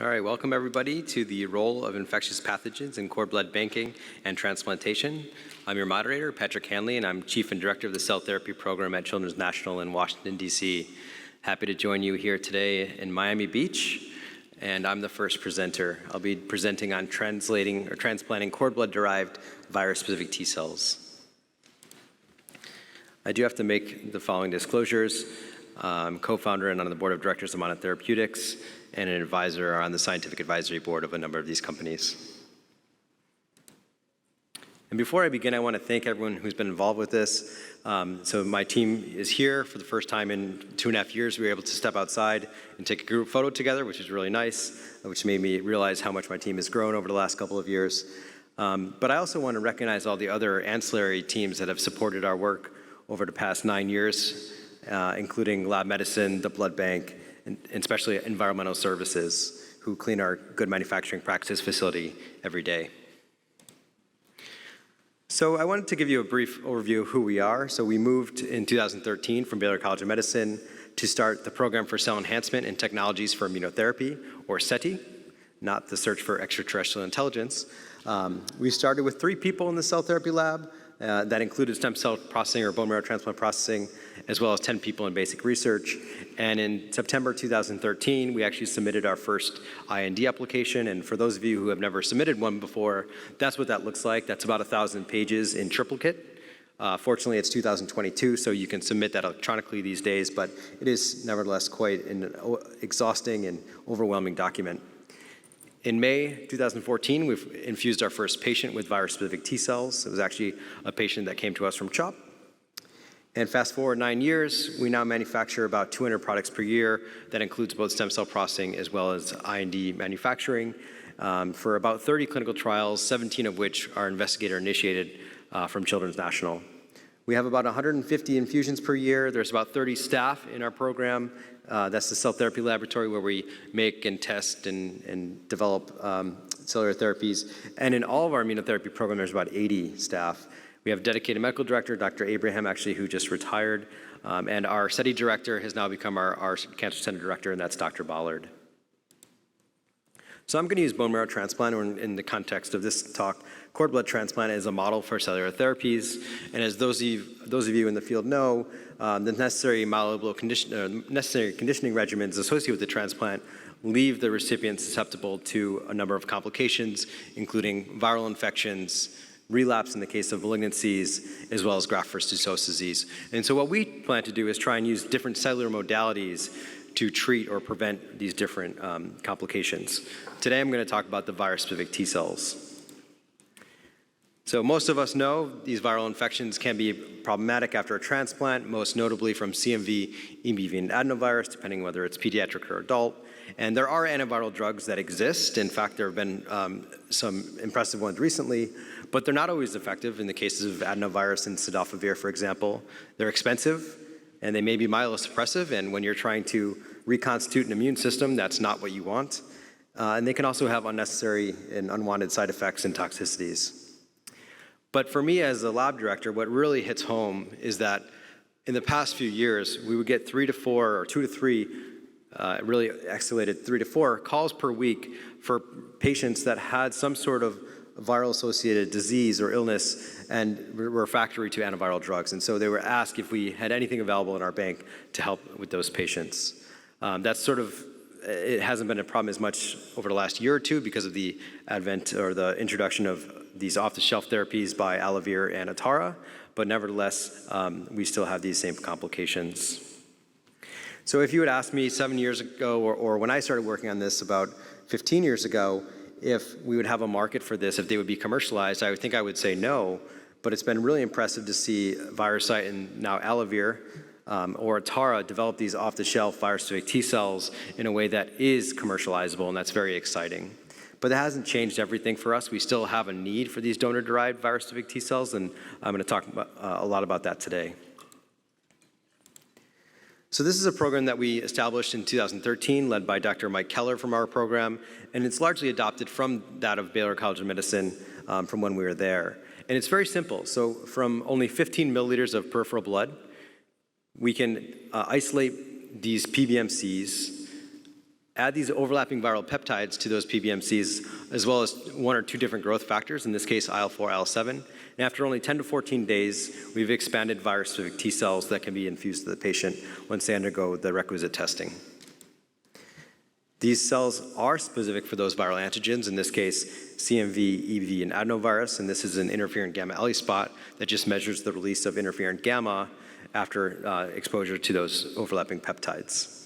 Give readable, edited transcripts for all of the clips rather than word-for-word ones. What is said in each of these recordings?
All right, welcome everybody to the role of infectious pathogens in cord blood banking and transplantation. I'm your moderator, Patrick Hanley, and I'm Chief and Director of the Cell Therapy Program at Children's National in Washington, D.C. Happy to join you here today in Miami Beach, and I'm the first presenter. I'll be presenting on transplanting cord blood-derived virus-specific T cells. I do have to make the following disclosures. I'm co-founder and on the board of directors of Mana Therapeutics and an advisor on the scientific advisory board of a number of these companies. And before I begin, I want to thank everyone who's been involved with this. So my team is here for the first time in 2.5 years. We were able to step outside and take a group photo together, which is really nice, which made me realize how much my team has grown over the last couple of years. But I also want to recognize all the other ancillary teams that have supported our work over the past 9 years, including lab medicine, the blood bank, and especially environmental services, who clean our good manufacturing practices facility every day. So I wanted to give you a brief overview of who we are. So we moved in 2013 from Baylor College of Medicine to start the Program for Cell Enhancement and Technologies for Immunotherapy, or SETI, not the Search for Extraterrestrial Intelligence. We started with 3 people in the cell therapy lab. That included stem cell processing or bone marrow transplant processing, as well as 10 people in basic research. And in September 2013, we actually submitted our first IND application. And for those of you who have never submitted one before, that's what that looks like. That's about 1,000 pages in triplicate. Fortunately, it's 2022, so you can submit that electronically these days, but it is nevertheless quite an exhausting and overwhelming document. In May 2014, we've infused our first patient with virus-specific T cells. It was actually a patient that came to us from CHOP. And fast forward 9 years, we now manufacture about 200 products per year. That includes both stem cell processing as well as IND manufacturing for about 30 clinical trials, 17 of which are investigator-initiated from Children's National. We have about 150 infusions per year. There's about 30 staff in our program. That's the cell therapy laboratory where we make and test and develop cellular therapies. And in all of our immunotherapy program, there's about 80 staff. We have a dedicated medical director, Dr. Abraham, actually, who just retired. And our SETI director has now become our cancer center director, and that's Dr. Bollard. So I'm going to use bone marrow transplant, or in the context of this talk, cord blood transplant as a model for cellular therapies. And as those of you in the field know, the necessary conditioning regimens associated with the transplant leave the recipient susceptible to a number of complications, including viral infections, relapse in the case of malignancies, as well as graft-versus-host disease. And so what we plan to do is try and use different cellular modalities to treat or prevent these different complications. Today I'm going to talk about the virus-specific T cells. So most of us know these viral infections can be problematic after a transplant, most notably from CMV, EBV, and adenovirus, depending whether it's pediatric or adult. And there are antiviral drugs that exist. In fact, there have been some impressive ones recently, but they're not always effective in the cases of adenovirus and cidofovir, for example. They're expensive, and they may be myelosuppressive, and when you're trying to reconstitute an immune system, that's not what you want. And they can also have unnecessary and unwanted side effects and toxicities. But for me as a lab director, what really hits home is that in the past few years, we would get 3 to 4 or 2 to 3, really escalated 3 to 4 calls per week for patients that had some sort of viral-associated disease or illness and were refractory to antiviral drugs. And so they were asked if we had anything available in our bank to help with those patients. It hasn't been a problem as much over the last year or two because of the advent or the introduction of these off-the-shelf therapies by Alavir and Atara, but nevertheless, we still have these same complications. So if you had asked me 7 years ago, or when I started working on this about 15 years ago, if we would have a market for this, if they would be commercialized, I think I would say no, but it's been really impressive to see Virusite and now Alavir or Atara develop these off-the-shelf virus-specific T cells in a way that is commercializable, and that's very exciting. But that hasn't changed everything for us. We still have a need for these donor-derived virus-specific T cells, and I'm going to talk a lot about that today. So this is a program that we established in 2013, led by Dr. Mike Keller from our program, and it's largely adopted from that of Baylor College of Medicine from when we were there. And it's very simple. So from only 15 milliliters of peripheral blood, we can isolate these PBMCs, Add these overlapping viral peptides to those PBMCs, as well as 1 or 2 different growth factors, in this case IL-4, IL-7. And after only 10 to 14 days, we've expanded virus-specific T cells that can be infused to the patient once they undergo the requisite testing. These cells are specific for those viral antigens, in this case CMV, EBV, and adenovirus, and this is an interferon gamma ELISpot that just measures the release of interferon gamma after exposure to those overlapping peptides.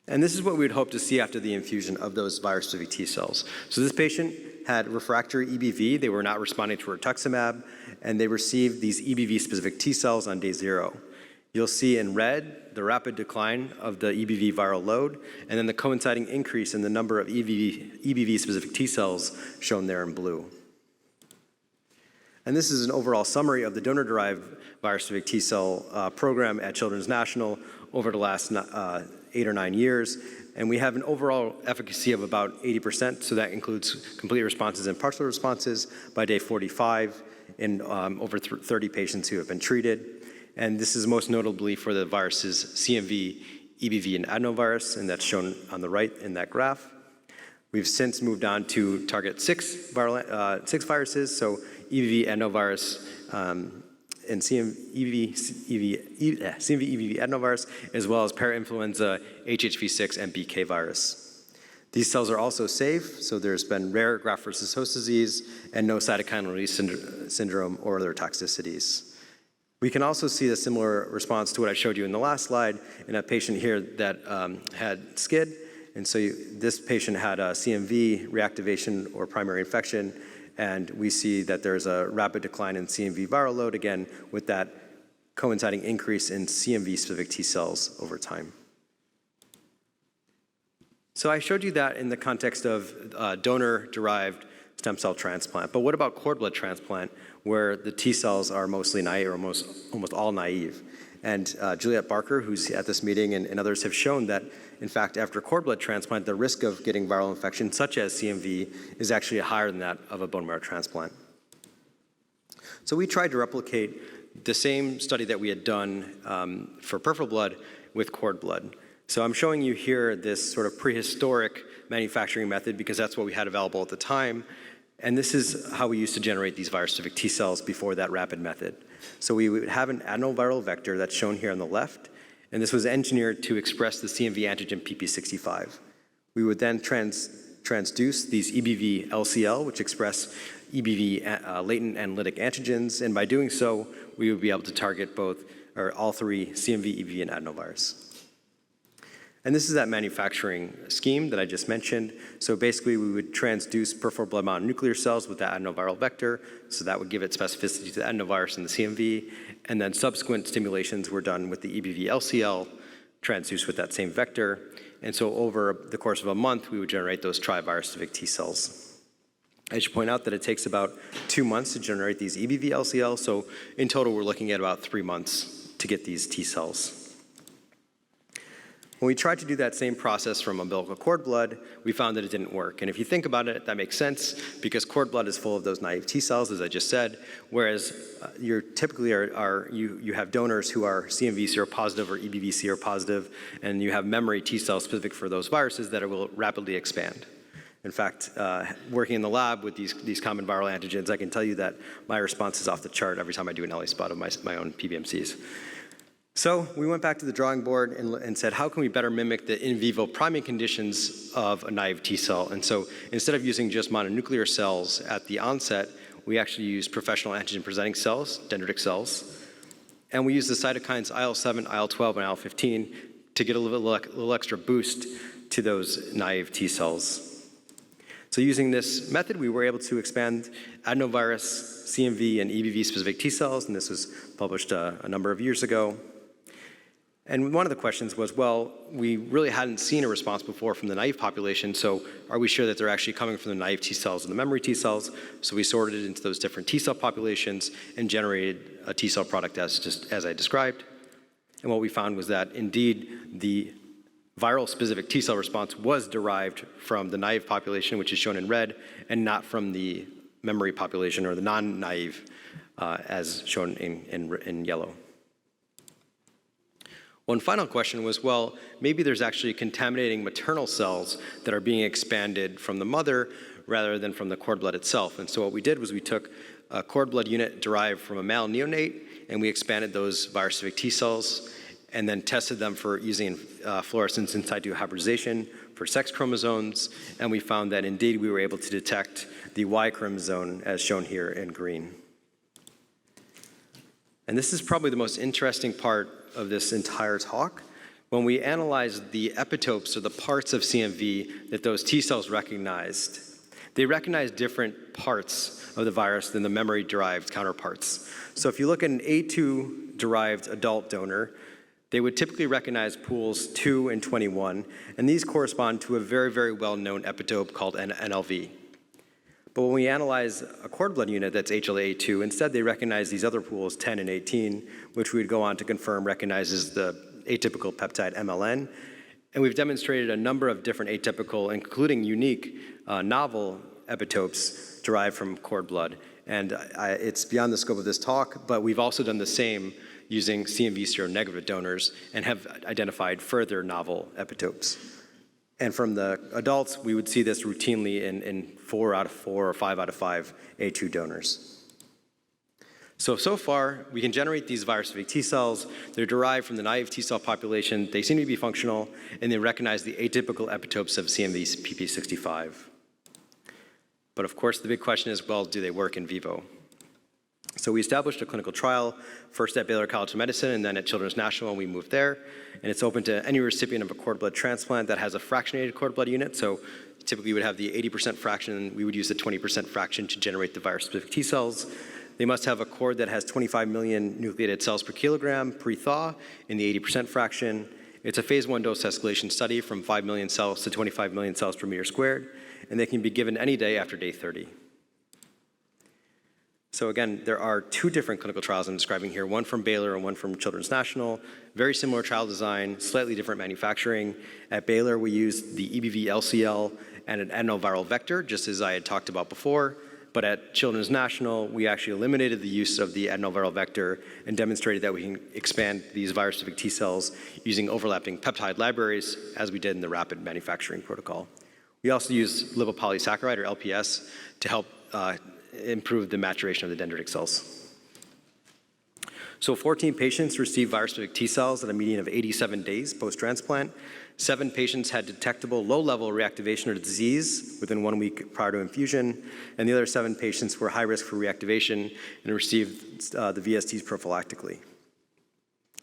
And this is what we would hope to see after the infusion of those virus-specific T cells. So this patient had refractory EBV. They were not responding to rituximab, and they received these EBV-specific T cells on day 0. You'll see in red the rapid decline of the EBV viral load, and then the coinciding increase in the number of EBV-specific T cells shown there in blue. And this is an overall summary of the donor-derived virus-specific T cell program at Children's National over the last 8 or 9 years. And we have an overall efficacy of about 80%, so that includes complete responses and partial responses by day 45 in over 30 patients who have been treated. And this is most notably for the viruses CMV, EBV, and adenovirus, and that's shown on the right in that graph. We've since moved on to target 6 viruses, so EBV, adenovirus, and CMV, EBV, adenovirus, as well as parainfluenza, HHV6, and BK virus. These cells are also safe, so there's been rare graft-versus-host disease and no cytokine release syndrome or other toxicities. We can also see a similar response to what I showed you in the last slide in a patient here that had SCID. And so this patient had a CMV reactivation or primary infection, and we see that there's a rapid decline in CMV viral load, again, with that coinciding increase in CMV-specific T cells over time. So I showed you that in the context of donor-derived stem cell transplant. But what about cord blood transplant, where the T cells are mostly naive, or almost all naive? And Juliette Barker, who's at this meeting, and others have shown that, in fact, after cord blood transplant, the risk of getting viral infection, such as CMV, is actually higher than that of a bone marrow transplant. So we tried to replicate the same study that we had done for peripheral blood with cord blood. So I'm showing you here this sort of prehistoric manufacturing method because that's what we had available at the time. And this is how we used to generate these virus-specific T cells before that rapid method. So we would have an adenoviral vector that's shown here on the left, and this was engineered to express the CMV antigen PP65. We would then transduce these EBV LCL, which express EBV latent analytic antigens, and by doing so, we would be able to target both, or all 3 CMV, EBV, and adenovirus. And this is that manufacturing scheme that I just mentioned. So basically, we would transduce peripheral blood mononuclear cells with that adenoviral vector, so that would give it specificity to the adenovirus and the CMV, and then subsequent stimulations were done with the EBV LCL, transduced with that same vector. And so over the course of a month, we would generate those trivirus-specific T cells. I should point out that it takes about 2 months to generate these EBV LCL, so in total, we're looking at about 3 months to get these T cells. When we tried to do that same process from umbilical cord blood, we found that it didn't work. And if you think about it, that makes sense because cord blood is full of those naive T cells, as I just said, whereas you typically you have donors who are CMV seropositive or EBV seropositive, and you have memory T cells specific for those viruses that will rapidly expand. In fact, working in the lab with these common viral antigens, I can tell you that my response is off the chart every time I do an ELISpot of my own PBMCs. So we went back to the drawing board and said, how can we better mimic the in vivo priming conditions of a naive T cell? And so instead of using just mononuclear cells at the onset, we actually used professional antigen-presenting cells, dendritic cells, and we used the cytokines IL-7, IL-12, and IL-15 to get a little extra boost to those naive T cells. So using this method, we were able to expand adenovirus, CMV, and EBV-specific T cells, and this was published a number of years ago. And one of the questions was, well, we really hadn't seen a response before from the naive population, so are we sure that they're actually coming from the naive T cells and the memory T cells? So we sorted it into those different T cell populations and generated a T cell product as I described. And what we found was that indeed the viral specific T cell response was derived from the naive population, which is shown in red, and not from the memory population or the non-naive as shown in yellow. One final question was, well, maybe there's actually contaminating maternal cells that are being expanded from the mother rather than from the cord blood itself. And so what we did was we took a cord blood unit derived from a male neonate, and we expanded those virus-specific T cells and then tested them for using fluorescence in situ hybridization for sex chromosomes. And we found that indeed we were able to detect the Y chromosome as shown here in green. And this is probably the most interesting part of this entire talk. When we analyzed the epitopes or the parts of CMV that those T cells recognized, they recognized different parts of the virus than the memory-derived counterparts. So if you look at an A2-derived adult donor, they would typically recognize pools 2 and 21, and these correspond to a very, very well-known epitope called NLV. But when we analyze a cord blood unit that's HLA-A2, instead they recognize these other pools, 10 and 18, which we'd go on to confirm recognizes the atypical peptide MLN. And we've demonstrated a number of different atypical, including unique, novel epitopes derived from cord blood. And it's beyond the scope of this talk, but we've also done the same using CMV seronegative donors and have identified further novel epitopes. And from the adults, we would see this routinely in 4 out of 4 or 5 out of 5 A2 donors. So far, we can generate these virus-specific T cells. They're derived from the naive T cell population. They seem to be functional, and they recognize the atypical epitopes of CMV pp65. But of course, the big question is, well, do they work in vivo? So we established a clinical trial, first at Baylor College of Medicine and then at Children's National, and we moved there. And it's open to any recipient of a cord blood transplant that has a fractionated cord blood unit. So typically you would have the 80% fraction, and we would use the 20% fraction to generate the virus-specific T cells. They must have a cord that has 25 million nucleated cells per kilogram pre-thaw in the 80% fraction. It's a phase 1 dose escalation study from 5 million cells to 25 million cells per meter squared, and they can be given any day after day 30. So again, there are 2 different clinical trials I'm describing here, one from Baylor and one from Children's National. Very similar trial design, slightly different manufacturing. At Baylor, we used the EBV LCL and an adenoviral vector, just as I had talked about before. But at Children's National, we actually eliminated the use of the adenoviral vector and demonstrated that we can expand these virus-specific T cells using overlapping peptide libraries, as we did in the rapid manufacturing protocol. We also use lipopolysaccharide, or LPS, to help improve the maturation of the dendritic cells. So 14 patients received virus-specific T cells at a median of 87 days post-transplant. 7 patients had detectable low-level reactivation or disease within 1 week prior to infusion, and the other 7 patients were high risk for reactivation and received the VSTs prophylactically.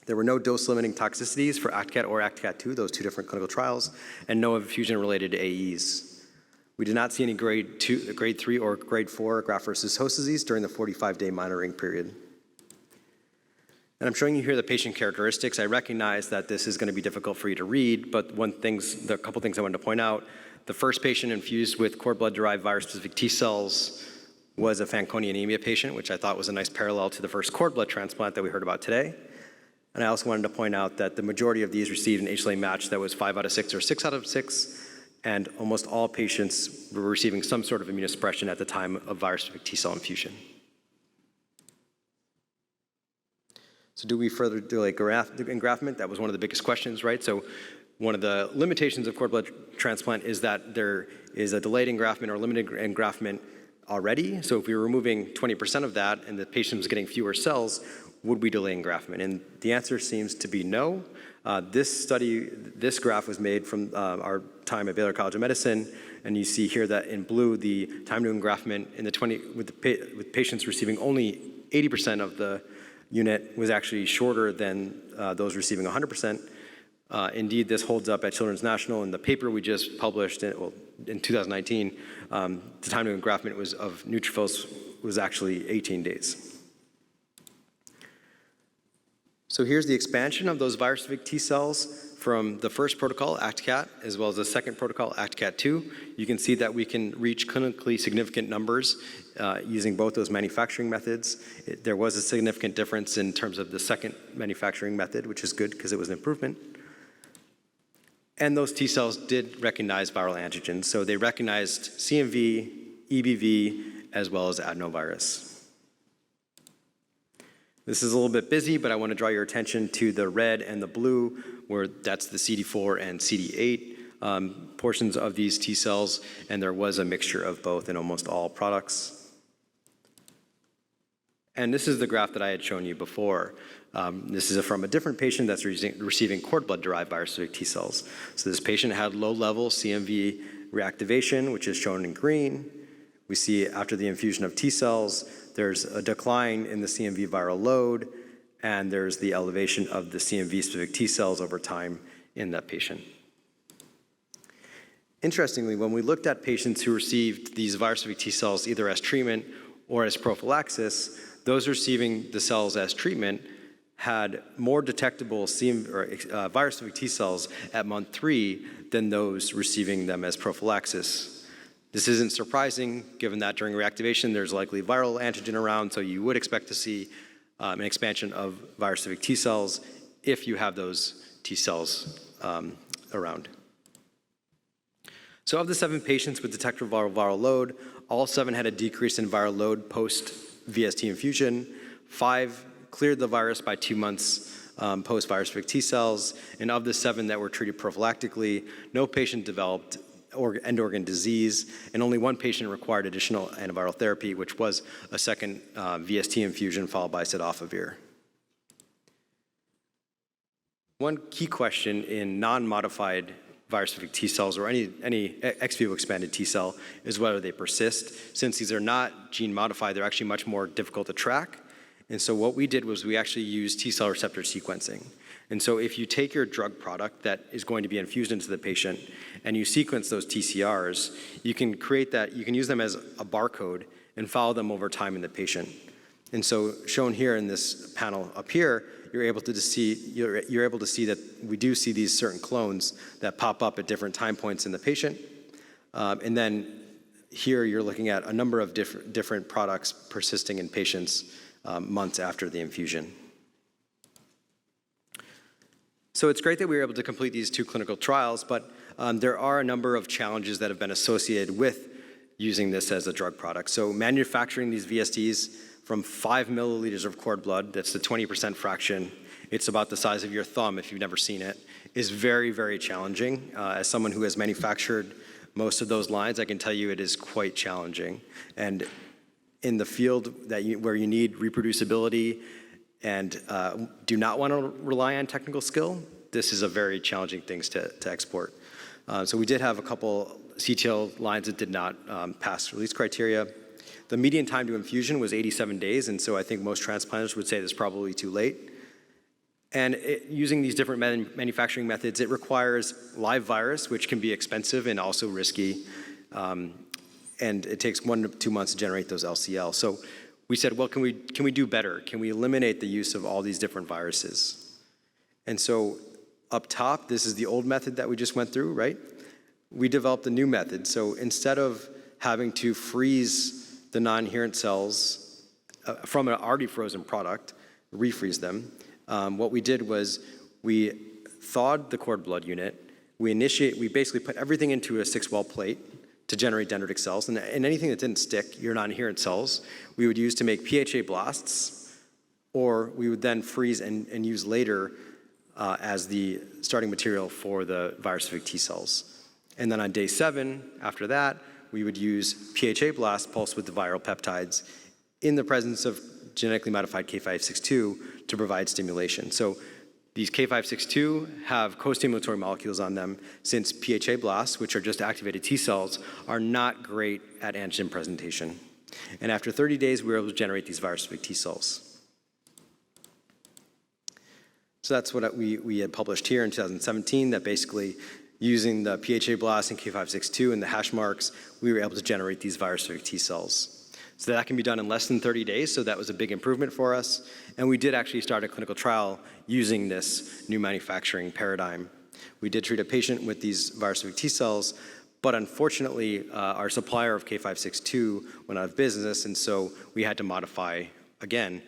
There were no dose-limiting toxicities for ACTCAT or ACTCAT2, those 2 different clinical trials, and no infusion-related AEs. We did not see any grade 3 or grade 4 graft versus host disease during the 45-day monitoring period. And I'm showing you here the patient characteristics. I recognize that this is going to be difficult for you to read, but a couple things I wanted to point out. The first patient infused with cord blood-derived virus-specific T cells was a Fanconi anemia patient, which I thought was a nice parallel to the first cord blood transplant that we heard about today. And I also wanted to point out that the majority of these received an HLA match that was 5 out of 6 or 6 out of 6, and almost all patients were receiving some sort of immunosuppression at the time of virus-specific T cell infusion. So do we further delay engraftment? That was one of the biggest questions, right? So one of the limitations of cord blood transplant is that there is a delayed engraftment or limited engraftment already. So if we were removing 20% of that and the patient was getting fewer cells, would we delay engraftment? And the answer seems to be no. This graph was made from our time at Baylor College of Medicine, and you see here that in blue, the time to engraftment in with patients receiving only 80% of the unit was actually shorter than those receiving 100%. Indeed, this holds up at Children's National. In the paper we just published in 2019, the time to engraftment of neutrophils was actually 18 days. So here's the expansion of those virus-specific T cells from the first protocol, ACTCAT, as well as the second protocol, ACTCAT2. You can see that we can reach clinically significant numbers using both those manufacturing methods. There was a significant difference in terms of the second manufacturing method, which is good because it was an improvement. And those T cells did recognize viral antigens. So they recognized CMV, EBV, as well as adenovirus. This is a little bit busy, but I want to draw your attention to the red and the blue, where that's the CD4 and CD8 portions of these T cells, and there was a mixture of both in almost all products. And this is the graph that I had shown you before. This is from a different patient that's receiving cord blood-derived virus-specific T cells. So this patient had low-level CMV reactivation, which is shown in green. We see after the infusion of T cells, there's a decline in the CMV viral load, and there's the elevation of the CMV-specific T cells over time in that patient. Interestingly, when we looked at patients who received these virus-specific T cells either as treatment or as prophylaxis, those receiving the cells as treatment had more detectable virus-specific T cells at month 3 than those receiving them as prophylaxis. This isn't surprising, given that during reactivation, there's likely viral antigen around, so you would expect to see an expansion of virus-specific T cells if you have those T cells around. So of the 7 patients with detectable viral load, all 7 had a decrease in viral load post-VST infusion. 5 cleared the virus by 2 months post-virus-specific T cells, and of the 7 that were treated prophylactically, no patient developed end organ disease, and only 1 patient required additional antiviral therapy, which was a second VST infusion followed by cidofovir. One key question in non-modified virus-specific T cells or any ex vivo expanded T cell is whether they persist. Since these are not gene modified, they're actually much more difficult to track. And so what we did was we actually used T cell receptor sequencing. And so if you take your drug product that is going to be infused into the patient and you sequence those TCRs, you can create that, you can use them as a barcode and follow them over time in the patient. And so shown here in this panel up here, you're able to see that we do see these certain clones that pop up at different time points in the patient. And then here you're looking at a number of different products persisting in patients months after the infusion. So it's great that we were able to complete these 2 clinical trials, but there are a number of challenges that have been associated with using this as a drug product. So manufacturing these VSTs from 5 milliliters of cord blood, that's the 20% fraction, it's about the size of your thumb if you've never seen it, is very, very challenging. As someone who has manufactured most of those lines, I can tell you it is quite challenging. And in the field where you need reproducibility and do not want to rely on technical skill, this is a very challenging thing to export. So we did have a couple CTL lines that did not pass release criteria. The median time to infusion was 87 days, and so I think most transplanters would say that's probably too late. And using these different manufacturing methods, it requires live virus, which can be expensive and also risky, and it takes 1 to 2 months to generate those LCL. So we said, well, can we do better? Can we eliminate the use of all these different viruses? And so up top, this is the old method that we just went through, right? We developed a new method. So instead of having to freeze the non-adherent cells from an already frozen product, refreeze them, what we did was we thawed the cord blood unit. We basically put everything into a 6-well plate to generate dendritic cells, and anything that didn't stick, your non-adherent cells, we would use to make PHA blasts, or we would then freeze and use later as the starting material for the virus-specific T cells. And then on day 7, after that, we would use PHA blasts pulsed with the viral peptides in the presence of genetically modified K562 to provide stimulation. So these K562 have co-stimulatory molecules on them, since PHA blasts, which are just activated T cells, are not great at antigen presentation. And after 30 days, we were able to generate these virus-specific T cells. So that's what we had published here in 2017, that basically using the PHA blast and K562 and the hash marks, we were able to generate these virus-specific T cells. So that can be done in less than 30 days, so that was a big improvement for us. And we did actually start a clinical trial using this new manufacturing paradigm. We did treat a patient with these virus-specific T cells, but unfortunately, our supplier of K562 went out of business, and so we had to modify, again,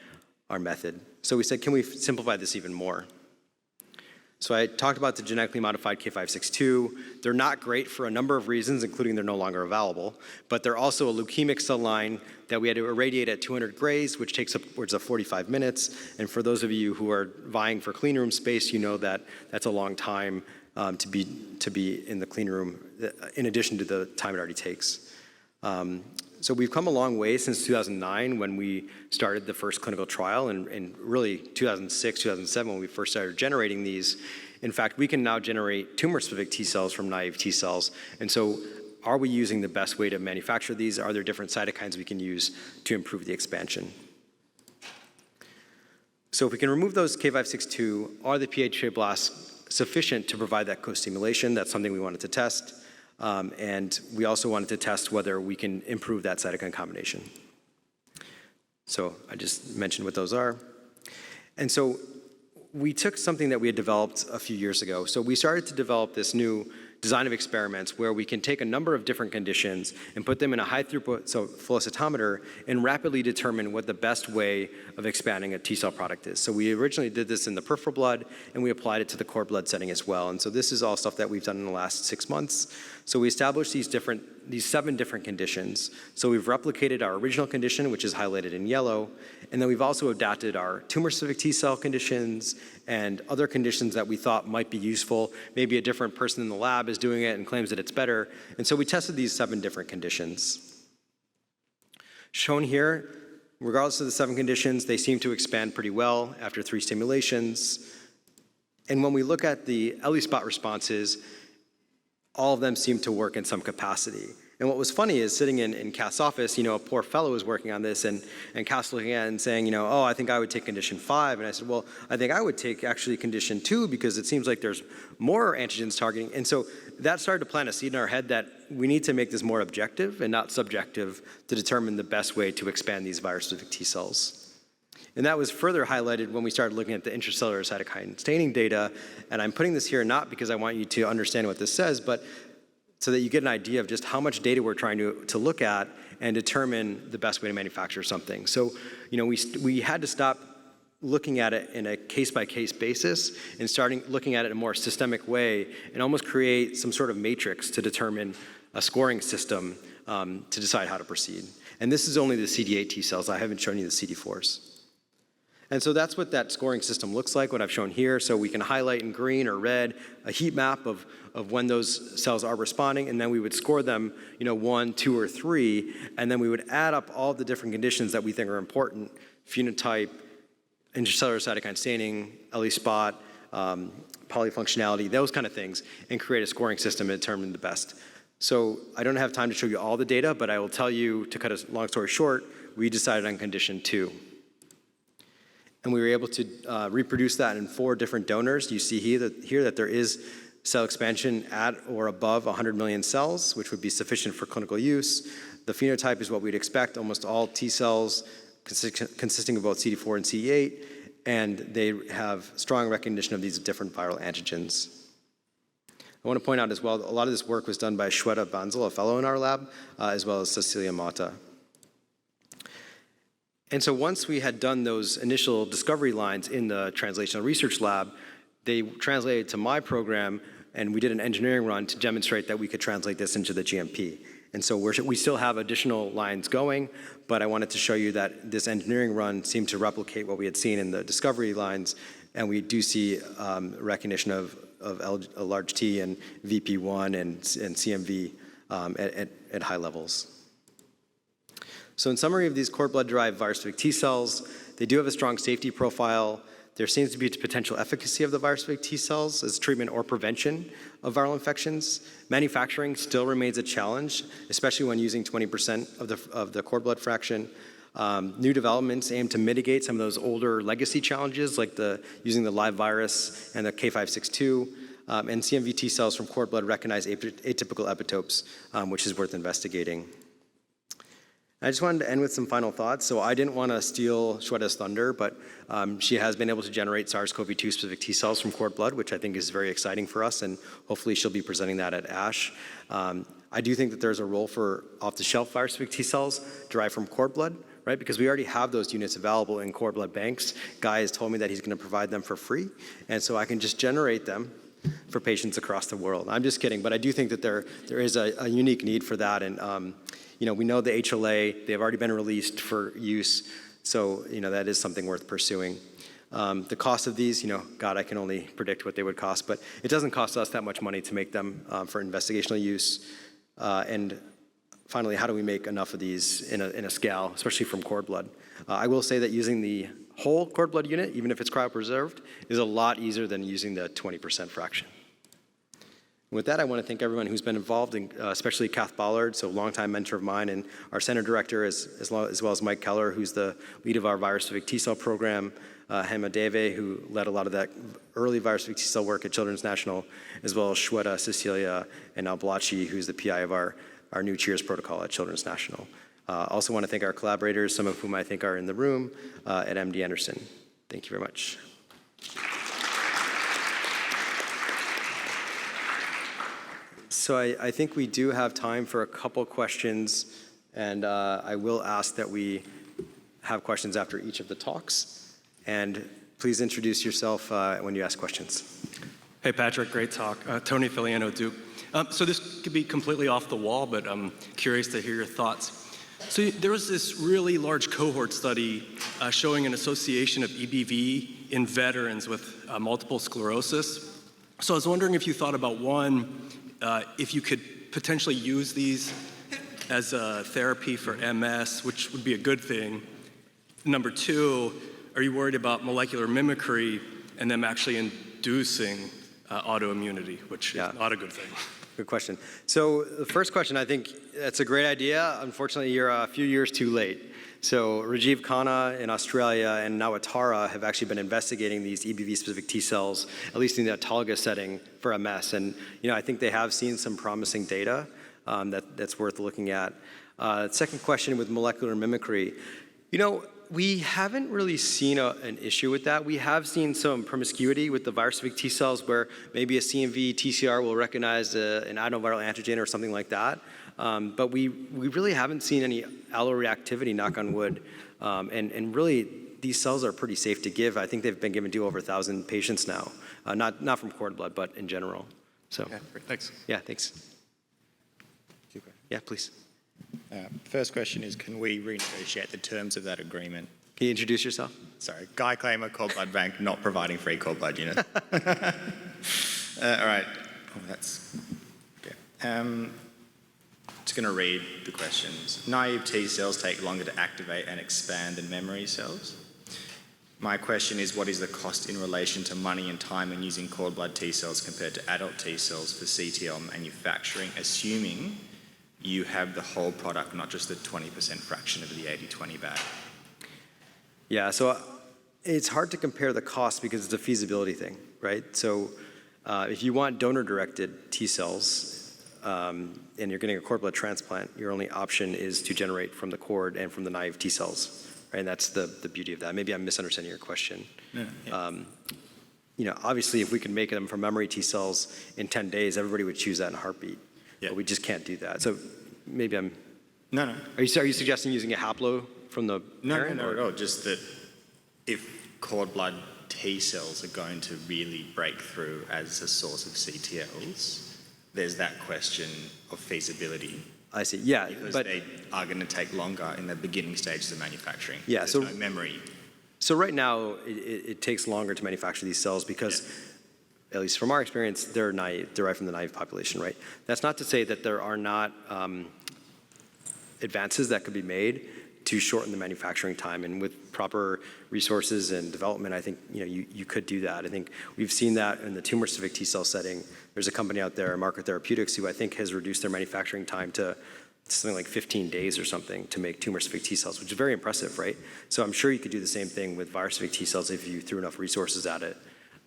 our method. So we said, can we simplify this even more? So I talked about the genetically modified K562. They're not great for a number of reasons, including they're no longer available, but they're also a leukemic cell line that we had to irradiate at 200 grays, which takes upwards of 45 minutes. And for those of you who are vying for clean room space, you know that that's a long time to be in the clean room, in addition to the time it already takes. So we've come a long way since 2009 when we started the first clinical trial, and really 2006, 2007 when we first started generating these. In fact, we can now generate tumor-specific T cells from naive T cells. And so are we using the best way to manufacture these? Are there different cytokines we can use to improve the expansion? So if we can remove those K562, are the PHA blasts sufficient to provide that co-stimulation? That's something we wanted to test. And we also wanted to test whether we can improve that cytokine combination. So I just mentioned what those are. And so we took something that we had developed a few years ago. So we started to develop this new design of experiments where we can take a number of different conditions and put them in a high throughput flow cytometer and rapidly determine what the best way of expanding a T cell product is. So we originally did this in the peripheral blood, and we applied it to the cord blood setting as well. And so this is all stuff that we've done in the last 6 months. So we established these 7 different conditions. So we've replicated our original condition, which is highlighted in yellow, and then we've also adapted our tumor-specific T cell conditions and other conditions that we thought might be useful. Maybe a different person in the lab is doing it and claims that it's better. And so we tested these 7 different conditions. Shown here, regardless of the 7 conditions, they seem to expand pretty well after 3 stimulations. And when we look at the ELISpot responses, all of them seem to work in some capacity. And what was funny is sitting in Cass's office, a poor fellow was working on this, and Cass looking at it and saying, oh, I think I would take condition 5. And I said, well, I think I would take actually condition 2 because it seems like there's more antigens targeting. And so that started to plant a seed in our head that we need to make this more objective and not subjective to determine the best way to expand these virus-specific T cells. And that was further highlighted when we started looking at the intracellular cytokine staining data. And I'm putting this here not because I want you to understand what this says, but so that you get an idea of just how much data we're trying to look at and determine the best way to manufacture something. So, we had to stop looking at it in a case-by-case basis and starting looking at it in a more systemic way and almost create some sort of matrix to determine a scoring system to decide how to proceed. And this is only the CD8 T cells. I haven't shown you the CD4s. And so that's what that scoring system looks like, what I've shown here. So we can highlight in green or red a heat map of when those cells are responding, and then we would score them, 1, 2, or 3, and then we would add up all the different conditions that we think are important: phenotype, intracellular cytokine staining, ELISpot, polyfunctionality, those kind of things, and create a scoring system and determine the best. So I don't have time to show you all the data, but I will tell you, to cut a long story short, we decided on condition 2. And we were able to reproduce that in 4 different donors. You see here that there is cell expansion at or above 100 million cells, which would be sufficient for clinical use. The phenotype is what we'd expect, almost all T cells consisting of both CD4 and CD8, and they have strong recognition of these different viral antigens. I want to point out as well, a lot of this work was done by Shweta Bansal, a fellow in our lab, as well as Cecilia Mata. And so once we had done those initial discovery lines in the translational research lab, they translated to my program, and we did an engineering run to demonstrate that we could translate this into the GMP. And so we still have additional lines going, but I wanted to show you that this engineering run seemed to replicate what we had seen in the discovery lines, and we do see recognition of large T and VP1 and CMV at high levels. So in summary of these cord blood-derived virus-specific T cells, they do have a strong safety profile. There seems to be potential efficacy of the virus-specific T cells as treatment or prevention of viral infections. Manufacturing still remains a challenge, especially when using 20% of the cord blood fraction. New developments aim to mitigate some of those older legacy challenges, like using the live virus and the K562. And CMV T cells from cord blood recognize atypical epitopes, which is worth investigating. I just wanted to end with some final thoughts. So I didn't want to steal Shweta's thunder, but she has been able to generate SARS-CoV-2 specific T cells from cord blood, which I think is very exciting for us, and hopefully she'll be presenting that at ASH. I do think that there's a role for off-the-shelf virus-specific T cells derived from cord blood right? Because we already have those units available in cord blood banks. Guy has told me that he's going to provide them for free, and so I can just generate them for patients across the world. I'm just kidding, but I do think that there is a unique need for that, and we know the HLA, they've already been released for use, so that is something worth pursuing. The cost of these, God, I can only predict what they would cost, but it doesn't cost us that much money to make them for investigational use. And finally, how do we make enough of these in a scale, especially from cord blood? I will say that using the whole cord blood unit, even if it's cryopreserved, is a lot easier than using the 20% fraction. With that, I want to thank everyone who's been involved, especially Kath Ballard, so longtime mentor of mine, and our center director, as well as Mike Keller, who's the lead of our virus-specific T-cell program, Hema Deve, who led a lot of that early virus-specific T-cell work at Children's National, as well as Shweta, Cecilia, and now Blachi, who's the PI of our new Cheers protocol at Children's National. Also want to thank our collaborators, some of whom I think are in the room, at MD Anderson. Thank you very much. So I think we do have time for a couple questions, and I will ask that we have questions after each of the talks. And please introduce yourself when you ask questions. Hey, Patrick, great talk. Tony Filiano, Duke. So this could be completely off the wall, but I'm curious to hear your thoughts. So there was this really large cohort study showing an association of EBV in veterans with multiple sclerosis. So I was wondering if you thought about, one, if you could potentially use these as a therapy for MS, which would be a good thing. Number two, are you worried about molecular mimicry and them actually inducing autoimmunity, which is not a good thing? Good question. So the first question, I think that's a great idea. Unfortunately, you're a few years too late. So Rajiv Khanna in Australia and now Atara have actually been investigating these EBV-specific T cells, at least in the autologous setting for MS. And I think they have seen some promising data that's worth looking at. Second question with molecular mimicry. We haven't really seen an issue with that. We have seen some promiscuity with the virus-specific T cells where maybe a CMV TCR will recognize an adenoviral antigen or something like that. But we really haven't seen any alloreactivity, knock on wood. And really, these cells are pretty safe to give. I think they've been given to over 1,000 patients now, not from cord blood, but in general. So, okay, great. Thanks. Yeah, thanks. Yeah, please. First question is, can we renegotiate the terms of that agreement? Can you introduce yourself? Sorry, Guy Claimer, cord blood bank, not providing free cord blood unit. All right. Oh, that's okay. Just going to read the questions. Naive T cells take longer to activate and expand than memory cells. My question is, what is the cost in relation to money and time in using cord blood T cells compared to adult T cells for CTL manufacturing, assuming you have the whole product, not just the 20% fraction of the 80-20 bag? Yeah, so it's hard to compare the cost because it's a feasibility thing, right? So if you want donor-directed T cells and you're getting a cord blood transplant, your only option is to generate from the cord and from the naive T cells, right? And that's the beauty of that. Maybe I'm misunderstanding your question. Yeah. Obviously, if we could make them from memory T cells in 10 days, everybody would choose that in a heartbeat. Yeah. But we just can't do that. So maybe I'm... No. Are you suggesting using a haplo from the parent? No, no. Just that if cord blood T cells are going to really break through as a source of CTLs, there's that question of feasibility. I see, yeah. Because they are going to take longer in the beginning stages of manufacturing. Yeah, there's so no memory. So right now, it takes longer to manufacture these cells because, at least from our experience, they're derived from the naive population, right? That's not to say that there are not advances that could be made to shorten the manufacturing time, and with proper resources and development, I think you could do that. I think we've seen that in the tumor-specific T cell setting. There's a company out there, Marker Therapeutics, who I think has reduced their manufacturing time to something like 15 days or something to make tumor-specific T cells, which is very impressive, right? So I'm sure you could do the same thing with virus-specific T cells if you threw enough resources at it.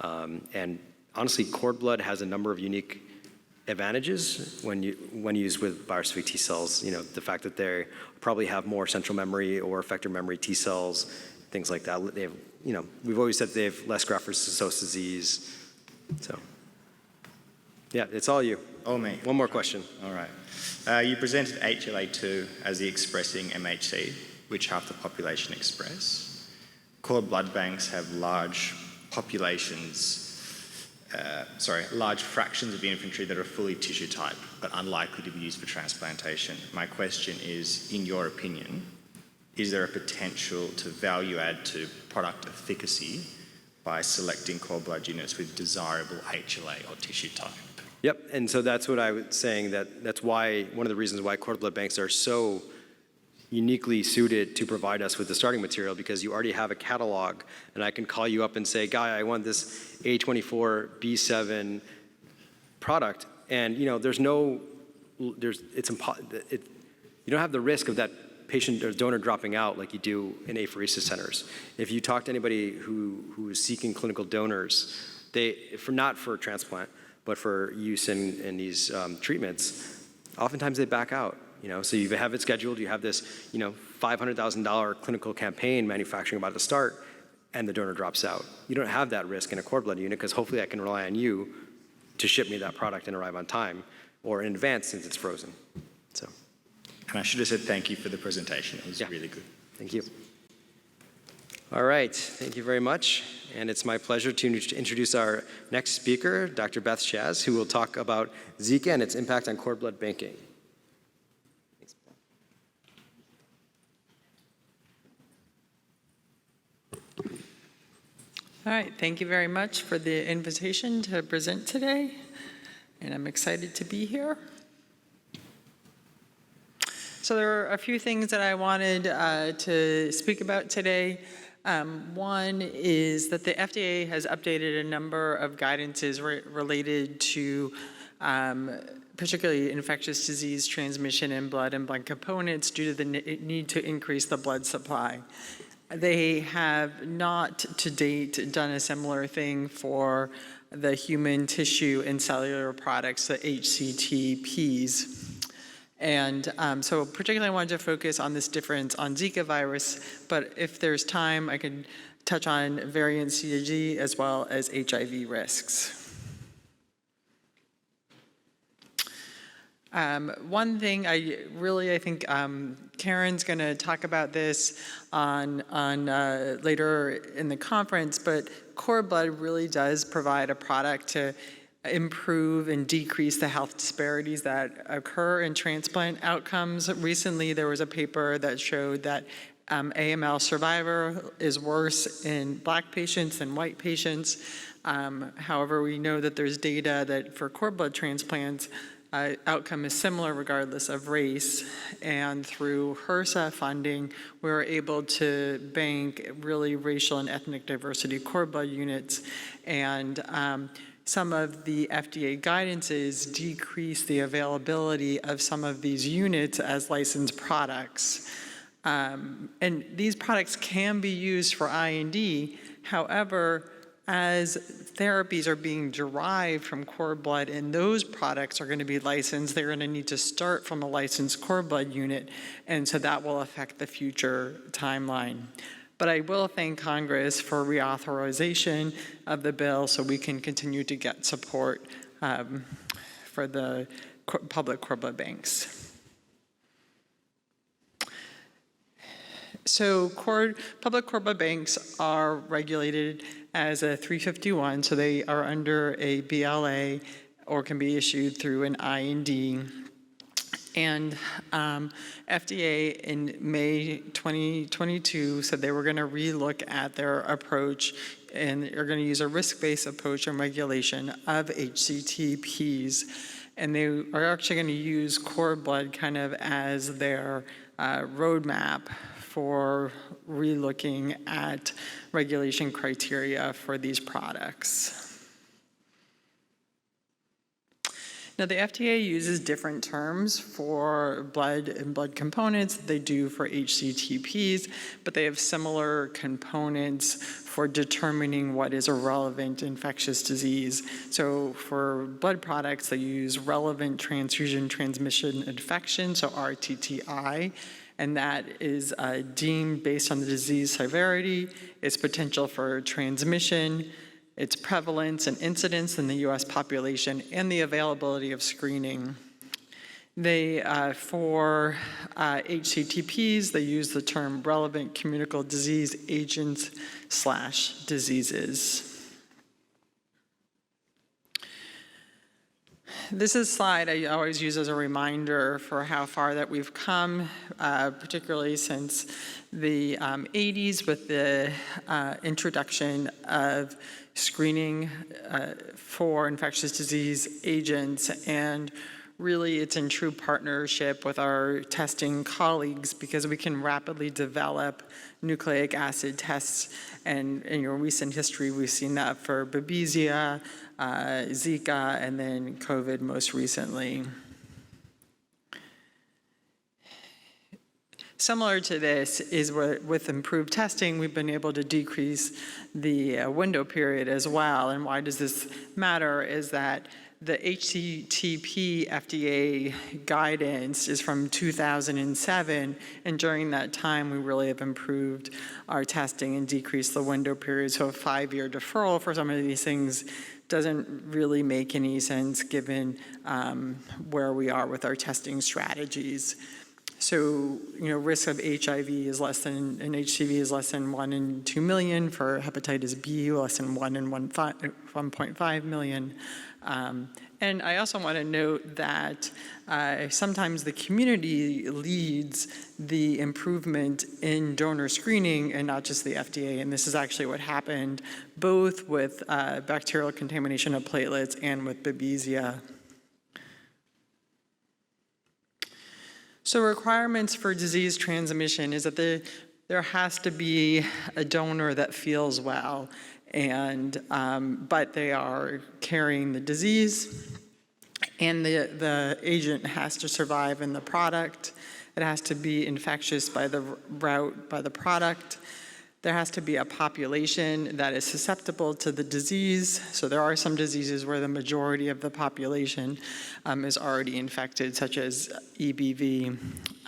And honestly, cord blood has a number of unique advantages when used with virus-specific T cells. The fact that they probably have more central memory or effector memory T cells, things like that. They have, we've always said they have less graft-versus-host disease. So, yeah, it's all you. All me. One more question. All right. You presented HLA2 as the expressing MHC. which half the population express. Cord blood banks have large large fractions of the infantry that are fully tissue type, but unlikely to be used for transplantation. My question is, in your opinion, is there a potential to value add to product efficacy by selecting cord blood units with desirable HLA or tissue type? Yep, and so that's what I was saying, that's why, one of the reasons why cord blood banks are so uniquely suited to provide us with the starting material, because you already have a catalog, and I can call you up and say, Guy, I want this A24B7 product, and you don't have the risk of that patient or donor dropping out like you do in apheresis centers. If you talk to anybody who is seeking clinical donors, not for transplant, but for use in these treatments, oftentimes they back out. So you have it scheduled, you have this, $500,000 clinical campaign manufacturing about to start, and the donor drops out. You don't have that risk in a cord blood unit, because hopefully I can rely on you to ship me that product and arrive on time, or in advance since it's frozen. So. And I should have said thank you for the presentation. It was really good. Thank you. All right, thank you very much. And it's my pleasure to introduce our next speaker, Dr. Beth Shaz, who will talk about Zika and its impact on cord blood banking. All right, thank you very much for the invitation to present today, and I'm excited to be here. So there are a few things that I wanted to speak about today. One is that the FDA has updated a number of guidances related to particularly infectious disease transmission in blood and blood components due to the need to increase the blood supply. They have not to date done a similar thing for the human tissue and cellular products, the HCTPs. And so particularly I wanted to focus on this difference on Zika virus, but if there's time, I could touch on variant CAG as well as HIV risks. One thing I think Karen's going to talk about this on later in the conference, but cord blood really does provide a product to improve and decrease the health disparities that occur in transplant outcomes. Recently, there was a paper that showed that AML survivor is worse in Black patients than white patients. However, we know that there's data that for cord blood transplants, outcome is similar regardless of race, and through HRSA funding, we were able to bank really racial and ethnic diversity cord blood units, and some of the FDA guidances decrease the availability of some of these units as licensed products. And these products can be used for IND, however, as therapies are being derived from cord blood and those products are going to be licensed, they're going to need to start from a licensed cord blood unit, and so that will affect the future timeline. But I will thank Congress for reauthorization of the bill so we can continue to get support for the public cord blood banks. So public cord blood banks are regulated as a 351, so they are under a BLA or can be issued through an IND. And FDA in May 2022 said they were going to relook at their approach and are going to use a risk-based approach and regulation of HCTPs. And they are actually going to use cord blood kind of as their roadmap for relooking at regulation criteria for these products. Now, the FDA uses different terms for blood and blood components than they do for HCTPs, but they have similar components for determining what is a relevant infectious disease. So for blood products, they use relevant transfusion transmission infection, so RTTI, and that is deemed based on the disease severity, its potential for transmission, its prevalence and incidence in the US population, and the availability of screening. They, for HCTPs, they use the term relevant communicable disease agents / diseases. This is a slide I always use as a reminder for how far that we've come, particularly since the 80s with the introduction of screening for infectious disease agents. And really, it's in true partnership with our testing colleagues because we can rapidly develop nucleic acid tests. And in your recent history, we've seen that for Babesia, Zika, and then COVID most recently. Similar to this is where, with improved testing, we've been able to decrease the window period as well. And why does this matter is that the HCTP FDA guidance is from 2007, and during that time, we really have improved our testing and decreased the window period. So a 5-year deferral for some of these things doesn't really make any sense given where we are with our testing strategies. So, risk of HIV is less than, and HCV is less than 1 in 2 million. For hepatitis B, less than 1 in 1.5 million. And I also want to note that sometimes the community leads the improvement in donor screening and not just the FDA. And this is actually what happened both with bacterial contamination of platelets and with Babesia. So requirements for disease transmission is that there has to be a donor that feels well, and but they are carrying the disease, and the agent has to survive in the product. It has to be infectious by the route by the product. There has to be a population that is susceptible to the disease. So there are some diseases where the majority of the population is already infected, such as EBV.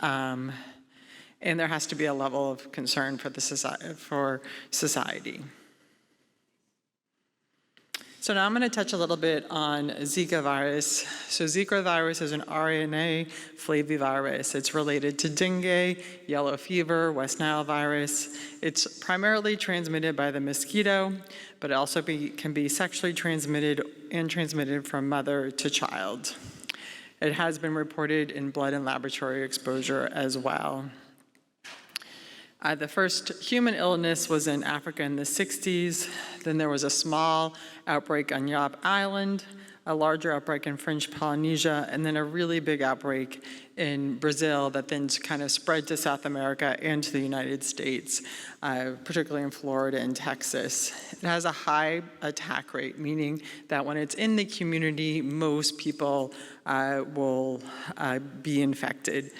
And there has to be a level of concern for society. So now I'm going to touch a little bit on Zika virus. So Zika virus is an RNA flavivirus. It's related to dengue, yellow fever, West Nile virus. It's primarily transmitted by the mosquito, but it also can be sexually transmitted and transmitted from mother to child. It has been reported in blood and laboratory exposure as well. The first human illness was in Africa in the 60s. Then there was a small outbreak on Yap Island, a larger outbreak in French Polynesia, and then a really big outbreak in Brazil that then kind of spread to South America and to the United States, particularly in Florida and Texas. It has a high attack rate, meaning that when it's in the community, most people will be infected.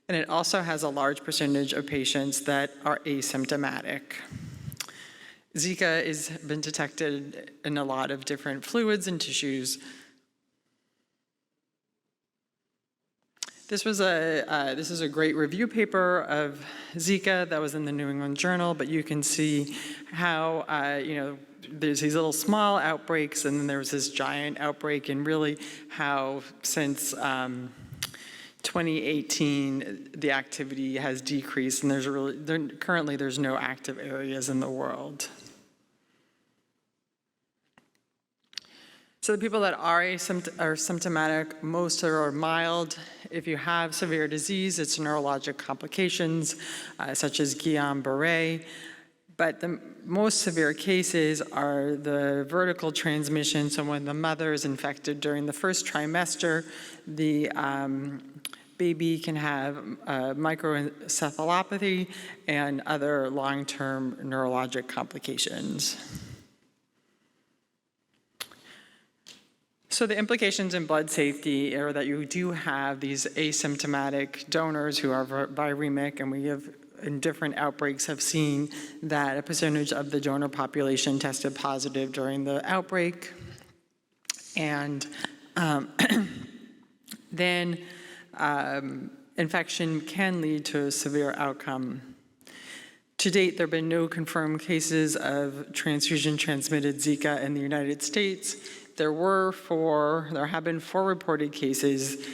And it also has a large percentage of patients that are asymptomatic. Zika has been detected in a lot of different fluids and tissues. This is a great review paper of Zika that was in the New England Journal, but you can see how, there's these little small outbreaks, and then there was this giant outbreak, and really how since 2018, the activity has decreased, and currently there's no active areas in the world. So the people that are symptomatic, most are mild. If you have severe disease, it's neurologic complications, such as Guillain-Barré. But the most severe cases are the vertical transmission. So when the mother is infected during the first trimester, the baby can have microencephalopathy and other long-term neurologic complications. So the implications in blood safety are that you do have these asymptomatic donors who are viremic, and we have, in different outbreaks, have seen that a percentage of the donor population tested positive during the outbreak. And then infection can lead to a severe outcome. To date, there have been no confirmed cases of transfusion-transmitted Zika in the United States. There have been 4 reported cases,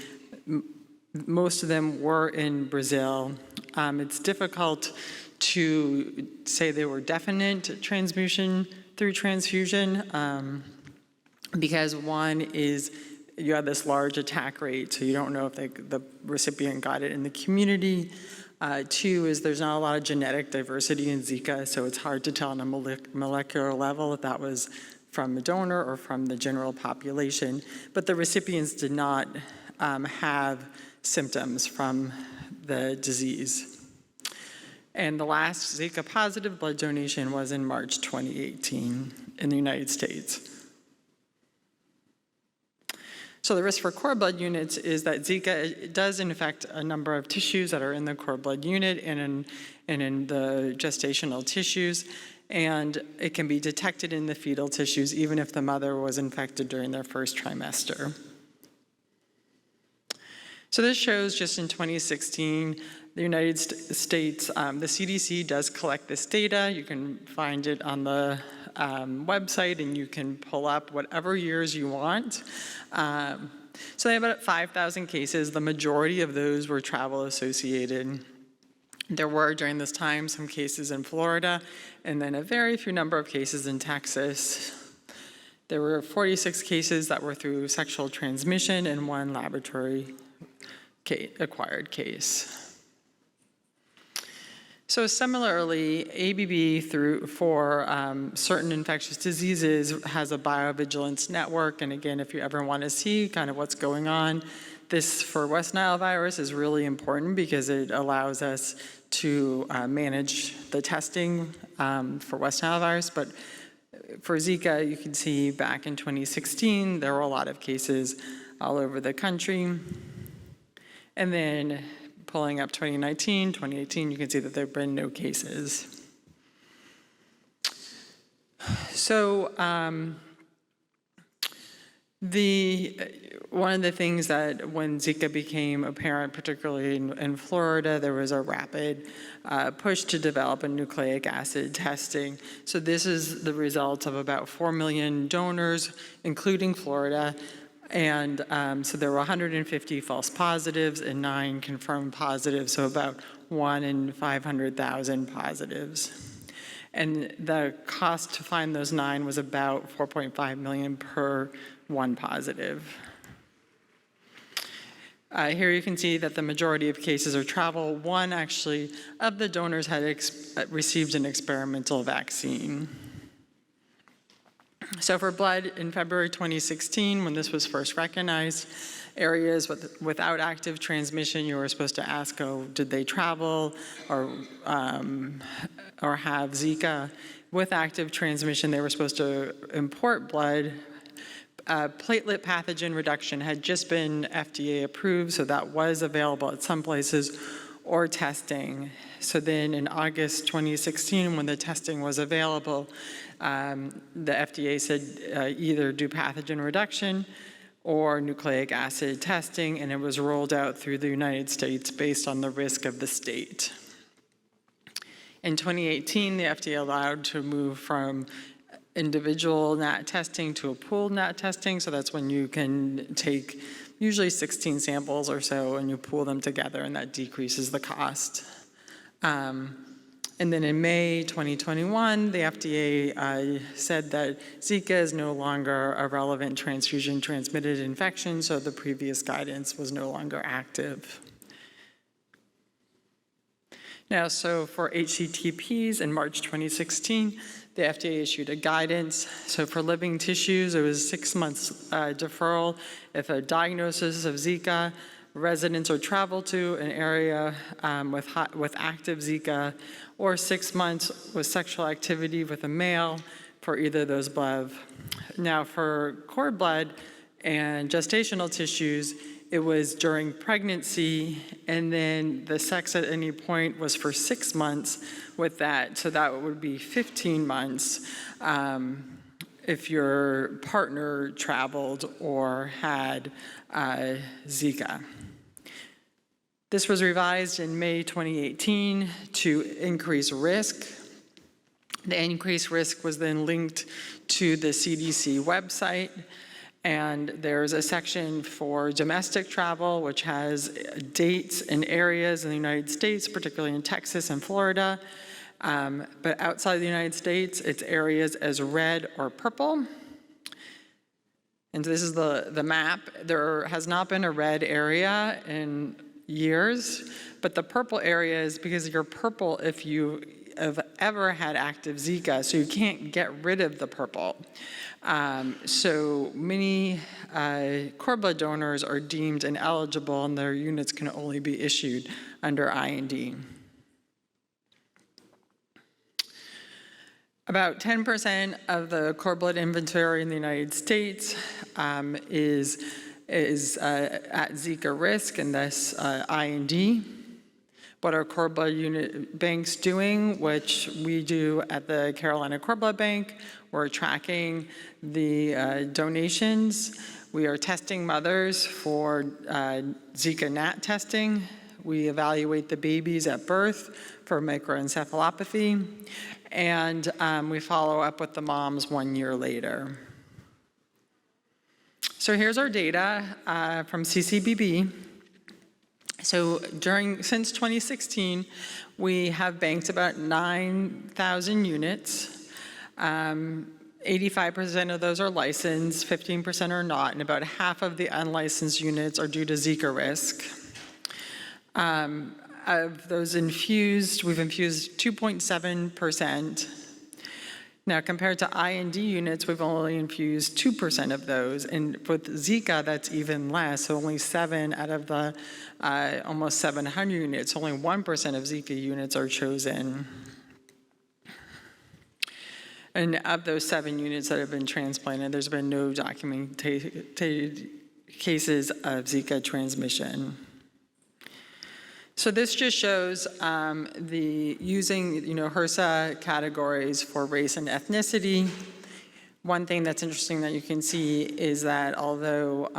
Most of them were in Brazil. It's difficult to say they were definite transmission through transfusion because one is you have this large attack rate, so you don't know if the recipient got it in the community. Two is there's not a lot of genetic diversity in Zika, so it's hard to tell on a molecular level if that was from the donor or from the general population. But the recipients did not have symptoms from the disease. And the last Zika positive blood donation was in March 2018 in the United States. So the risk for cord blood units is that Zika does infect a number of tissues that are in the cord blood unit and in the gestational tissues, and it can be detected in the fetal tissues even if the mother was infected during their first trimester. So this shows just in 2016, the United States, the CDC does collect this data. You can find it on the website, and you can pull up whatever years you want. So they have about 5,000 cases. The majority of those were travel associated. There were, during this time, some cases in Florida, and then a very few number of cases in Texas. There were 46 cases that were through sexual transmission and one laboratory acquired case. So similarly, ABB for certain infectious diseases has a biovigilance network. And again, if you ever want to see kind of what's going on, this for West Nile virus is really important because it allows us to manage the testing for West Nile virus. But for Zika, you can see back in 2016, there were a lot of cases all over the country. And then pulling up 2019, 2018, you can see that there have been no cases. So one of the things that when Zika became apparent, particularly in Florida, there was a rapid push to develop a nucleic acid testing. So this is the result of about 4 million donors, including Florida. And so there were 150 false positives and 9 confirmed positives, so about 1 in 500,000 positives. And the cost to find those 9 was about $4.5 million per 1 positive. Here you can see that the majority of cases are travel. 1 actually of the donors had received an experimental vaccine. So for blood, in February 2016, when this was first recognized, areas without active transmission, you were supposed to ask, did they travel or have Zika? With active transmission, they were supposed to import blood. Platelet pathogen reduction had just been FDA approved, so that was available at some places, or testing. So then in August 2016, when the testing was available, the FDA said either do pathogen reduction or nucleic acid testing, and it was rolled out through the United States based on the risk of the state. In 2018, the FDA allowed to move from individual NAT testing to a pooled NAT testing, so that's when you can take usually 16 samples or so and you pool them together, and that decreases the cost. And then in May 2021, the FDA said that Zika is no longer a relevant transfusion-transmitted infection, so the previous guidance was no longer active. Now, so for HCTPs in March 2016, the FDA issued a guidance. So for living tissues, it was 6 months deferral if a diagnosis of Zika, residents or travel to an area with active Zika, or 6 months with sexual activity with a male for either of those above. Now for cord blood and gestational tissues, it was during pregnancy, and then the sex at any point was for 6 months with that, so that would be 15 months if your partner traveled or had Zika. This was revised in May 2018 to increase risk. The increased risk was then linked to the CDC website, And there's a section for domestic travel, which has dates and areas in the United States, particularly in Texas and Florida. But outside the United States, it's areas as red or purple. And this is the map. There has not been a red area in years, but the purple area is because you're purple if you have ever had active Zika, so you can't get rid of the purple. So many cord blood donors are deemed ineligible, and their units can only be issued under IND. About 10% of the cord blood inventory in the United States is at Zika risk, and thus IND. What are cord blood unit banks doing, which we do at the Carolina Cord Blood Bank? We're tracking the donations. We are testing mothers for Zika NAT testing. We evaluate the babies at birth for microencephalopathy. And we follow up with the moms 1 year later. So here's our data from CCBB. So since 2016, we have banked about 9,000 units. 85% of those are licensed, 15% are not, and about half of the unlicensed units are due to Zika risk. Of those infused, we've infused 2.7%. Now, compared to IND units, we've only infused 2% of those. And with Zika, that's even less. So only 7 out of the almost 700 units, only 1% of Zika units are chosen. And of those 7 units that have been transplanted, there's been no documented cases of Zika transmission. So this just shows using HRSA categories for race and ethnicity. One thing that's interesting that you can see is that although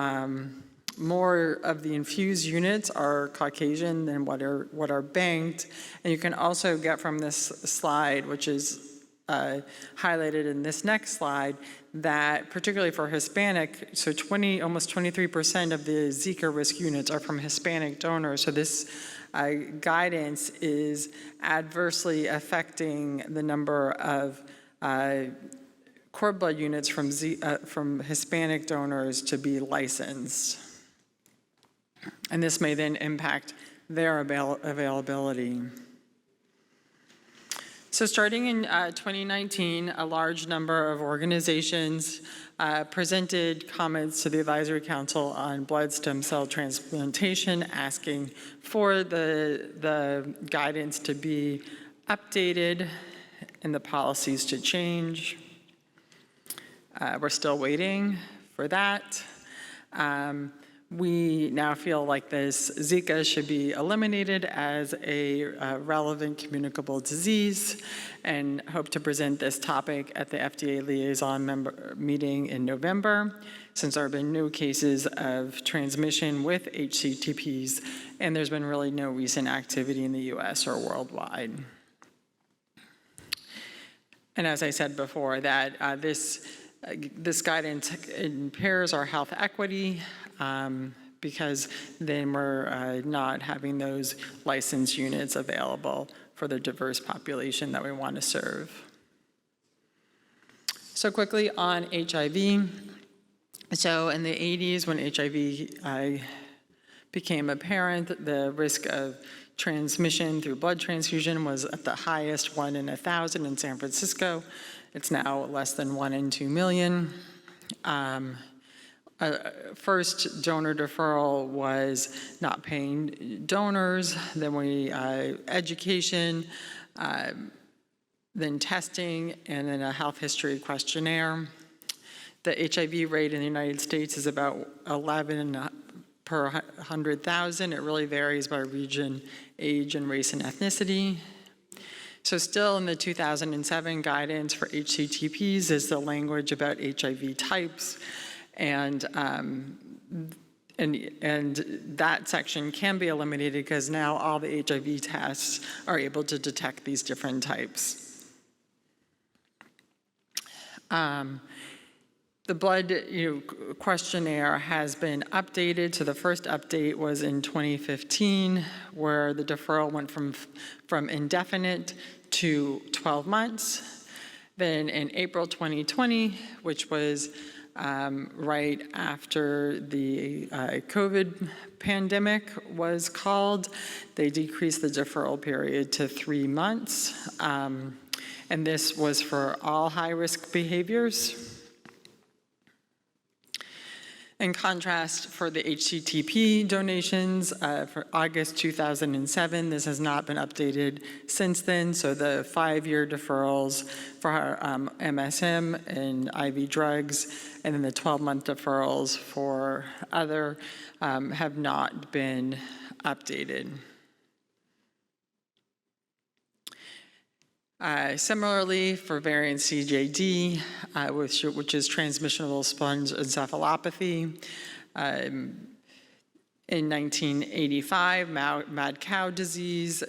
more of the infused units are Caucasian than what are banked, and you can also get from this slide, which is highlighted in this next slide, that particularly for Hispanic, so almost 23% of the Zika risk units are from Hispanic donors. So this guidance is adversely affecting the number of cord blood units from Hispanic donors to be licensed. And this may then impact their availability. So starting in 2019, a large number of organizations presented comments to the Advisory Council on blood stem cell transplantation, asking for the guidance to be updated and the policies to change. We're still waiting for that. We now feel like this Zika should be eliminated as a relevant communicable disease, and hope to present this topic at the FDA liaison meeting in November, since there have been no cases of transmission with HCTPs, and there's been really no recent activity in the US or worldwide. And as I said before, that this guidance impairs our health equity, because then we're not having those licensed units available for the diverse population that we want to serve. So quickly on HIV. So in the 80s, when HIV became apparent, the risk of transmission through blood transfusion was at the highest, 1 in 1,000 in San Francisco. It's now less than 1 in 2 million. First donor deferral was not paying donors, then education, then testing, and then a health history questionnaire. The HIV rate in the United States is about 11 per 100,000. It really varies by region, age, and race and ethnicity. So still in the 2007 guidance for HCTPs is the language about HIV types, and that section can be eliminated because now all the HIV tests are able to detect these different types. The blood questionnaire has been updated. So the first update was in 2015, where the deferral went from indefinite to 12 months. Then in April 2020, which was right after the COVID pandemic was called, they decreased the deferral period to 3 months. And this was for all high-risk behaviors. In contrast, for the HCTP donations, for August 2007, this has not been updated since then. So the 5-year deferrals for MSM and IV drugs, and then the 12-month deferrals for other have not been updated. Similarly, for variant CJD, which is transmissionable sponge encephalopathy, in 1985, mad cow disease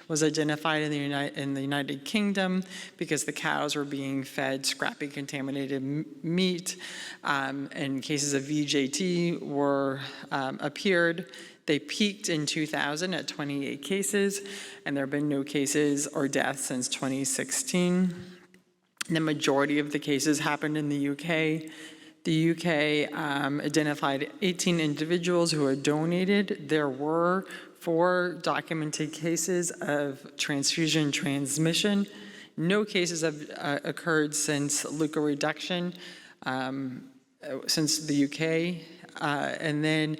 was identified in the United Kingdom because the cows were being fed scrappy contaminated meat, and cases of VJT appeared. They peaked in 2000 at 28 cases, and there have been no cases or deaths since 2016. The majority of the cases happened in the UK. The UK identified 18 individuals who had donated. There were 4 documented cases of transfusion transmission. No cases have occurred since leukoreduction, since the UK. And then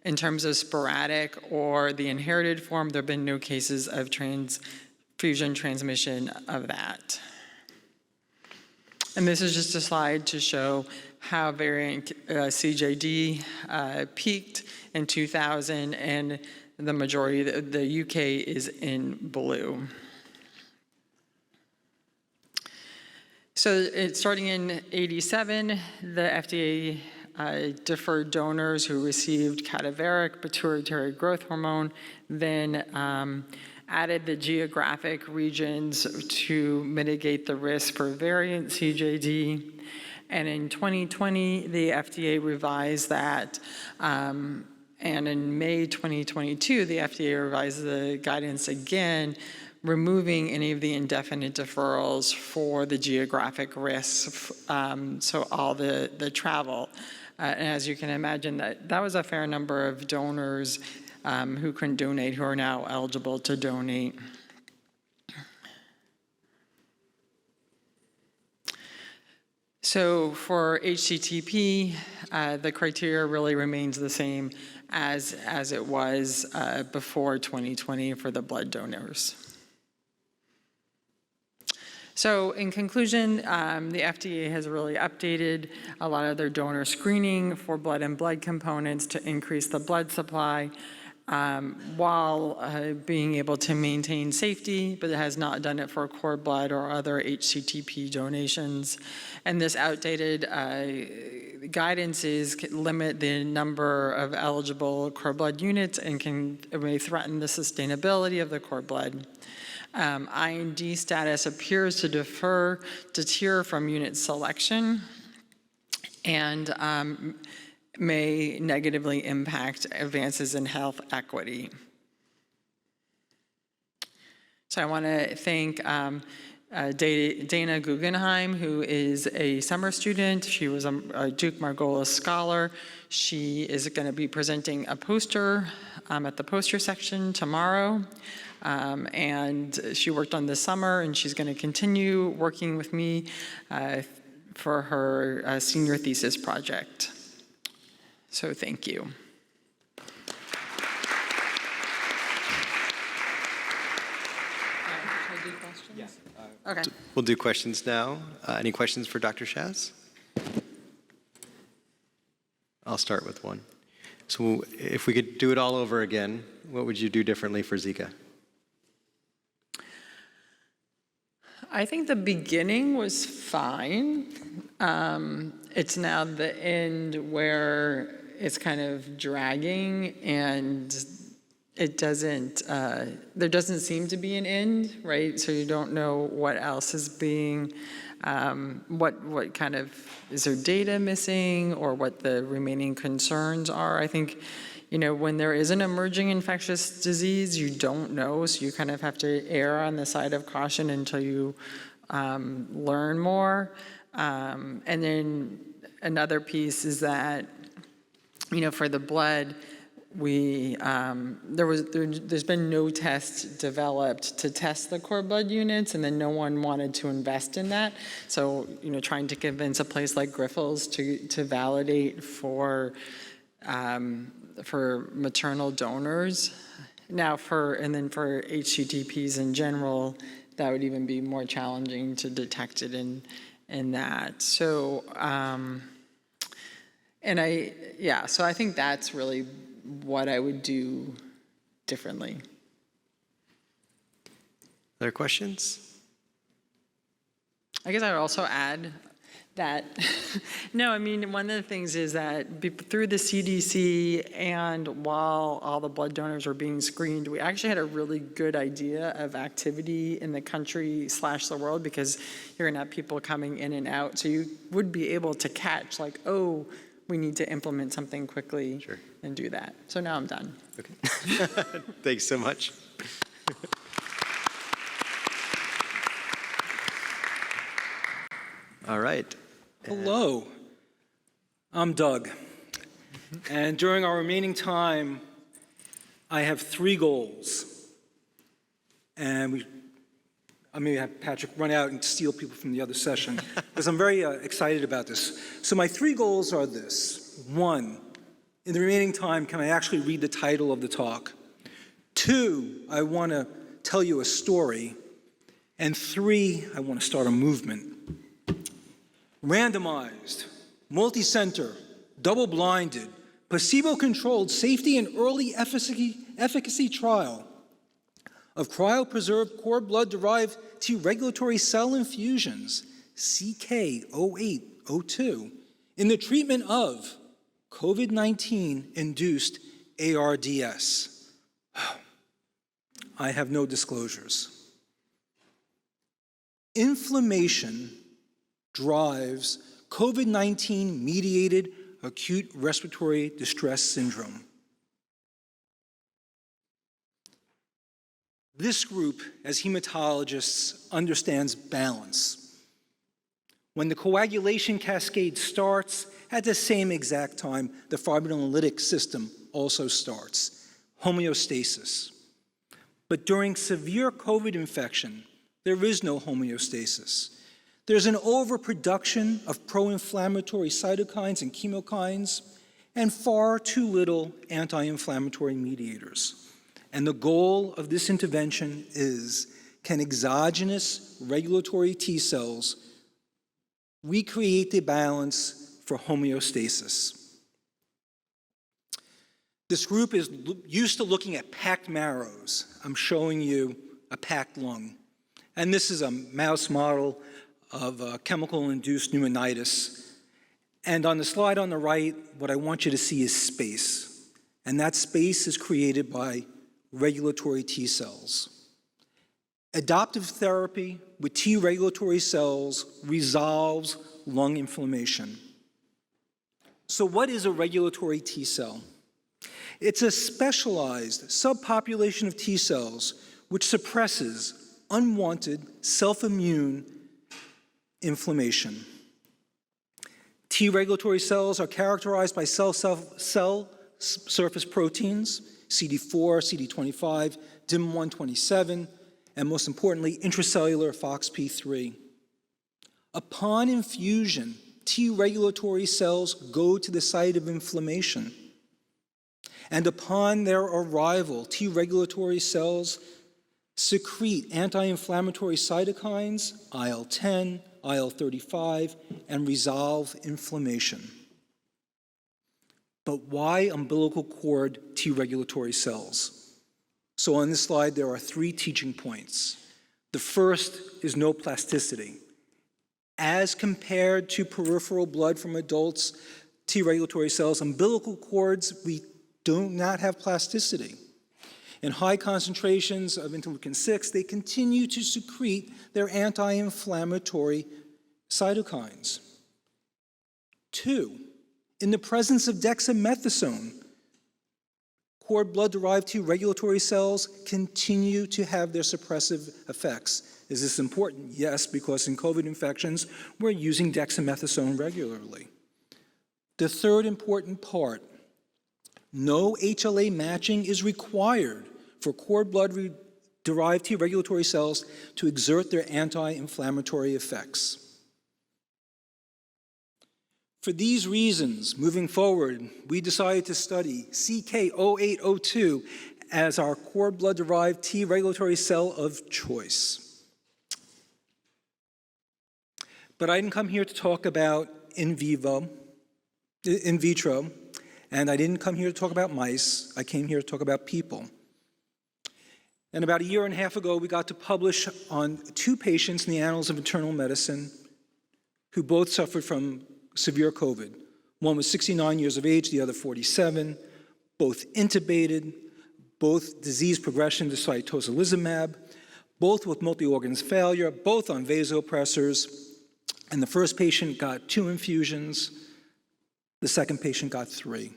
in terms of sporadic or the inherited form, there have been no cases of transfusion transmission of that. And this is just a slide to show how variant CJD peaked in 2000, and the majority, the UK is in blue. So starting in '87, the FDA deferred donors who received cadaveric pituitary growth hormone, then added the geographic regions to mitigate the risk for variant CJD. And in 2020, the FDA revised that. And in May 2022, the FDA revised the guidance again, removing any of the indefinite deferrals for the geographic risks, so all the travel. And as you can imagine, that was a fair number of donors who couldn't donate, who are now eligible to donate. So for HCTP, the criteria really remains the same as it was before 2020 for the blood donors. So in conclusion, the FDA has really updated a lot of their donor screening for blood and blood components to increase the blood supply while being able to maintain safety, but it has not done it for cord blood or other HCTP donations. And this outdated guidance limit the number of eligible cord blood units and may threaten the sustainability of the cord blood. IND status appears to deter from unit selection and may negatively impact advances in health equity. So I want to thank Dana Guggenheim, who is a summer student. She was a Duke Margolis Scholar. She is going to be presenting a poster at the poster section tomorrow. And she worked on this summer, and she's going to continue working with me for her senior thesis project. So thank you. Can I do questions? Yes. Okay. We'll do questions now. Any questions for Dr. Shaz? I'll start with one. So if we could do it all over again, what would you do differently for Zika? I think the beginning was fine. It's now the end where it's kind of dragging, and it doesn't, there doesn't seem to be an end, right? So you don't know what else is being what kind of, is there data missing or what the remaining concerns are. I think, when there is an emerging infectious disease, you don't know, so you kind of have to err on the side of caution until you learn more. And then another piece is that, for the blood, there's been no test developed to test the cord blood units, and then no one wanted to invest in that. So, trying to convince a place like Grifols to validate for maternal donors. Now and then for HCTPs in general, that would even be more challenging to detect it in that. So, so I think that's really what I would do differently. Other questions? I guess I would also add that, no, I mean, one of the things is that through the CDC and while all the blood donors were being screened, we actually had a really good idea of activity in the country / the world, because you're gonna have people coming in and out. So you would be able to catch like, oh, we need to implement something quickly and do that. So now I'm done. Okay. Thanks so much. All right. Hello, I'm Doug. And during our remaining time, I have 3 goals. And I may have Patrick run out and steal people from the other session, because I'm very excited about this. So my 3 goals are this. 1, in the remaining time, can I actually read the title of the talk? 2, I want to tell you a story. And 3, I want to start a movement. Randomized, multi-center, double-blinded, placebo-controlled safety and early efficacy trial of cryopreserved cord blood-derived T regulatory cell infusions, CK0802, in the treatment of COVID-19 induced ARDS. I have no disclosures. Inflammation drives COVID-19 mediated acute respiratory distress syndrome. This group, as hematologists, understands balance. When the coagulation cascade starts, at the same exact time, the fibrinolytic system also starts, homeostasis. But during severe COVID infection, there is no homeostasis. There's an overproduction of pro-inflammatory cytokines and chemokines, and far too little anti-inflammatory mediators. And the goal of this intervention is, can exogenous regulatory T cells recreate the balance for homeostasis? This group is used to looking at packed marrows. I'm showing you a packed lung. And this is a mouse model of chemical-induced pneumonitis. And on the slide on the right, what I want you to see is space. And that space is created by regulatory T cells. Adoptive therapy with T regulatory cells resolves lung inflammation. So what is a regulatory T cell? It's a specialized subpopulation of T cells which suppresses unwanted self-immune inflammation. T regulatory cells are characterized by cell surface proteins, CD4, CD25, DIM127, and most importantly, intracellular FOXP3. Upon infusion, T regulatory cells go to the site of inflammation. And upon their arrival, T regulatory cells secrete anti-inflammatory cytokines, IL-10, IL-35, and resolve inflammation. But why umbilical cord T regulatory cells? So on this slide, there are 3 teaching points. The first is no plasticity. As compared to peripheral blood from adults, T regulatory cells, umbilical cords, we do not have plasticity. In high concentrations of interleukin-6, they continue to secrete their anti-inflammatory cytokines. 2, in the presence of dexamethasone, cord blood-derived T regulatory cells continue to have their suppressive effects. Is this important? Yes, because in COVID infections, we're using dexamethasone regularly. The third important part, no HLA matching is required for cord blood-derived T regulatory cells to exert their anti-inflammatory effects. For these reasons, moving forward, we decided to study CK0802 as our cord blood-derived T regulatory cell of choice. But I didn't come here to talk about in vitro, and I didn't come here to talk about mice. I came here to talk about people. And about a year and a half ago, we got to publish on 2 patients in the Annals of Internal Medicine who both suffered from severe COVID. One was 69 years of age, the other 47, both intubated, both disease progression despite tocilizumab, both with multi-organ failure, both on vasopressors, and the first patient got 2 infusions, the second patient got 3.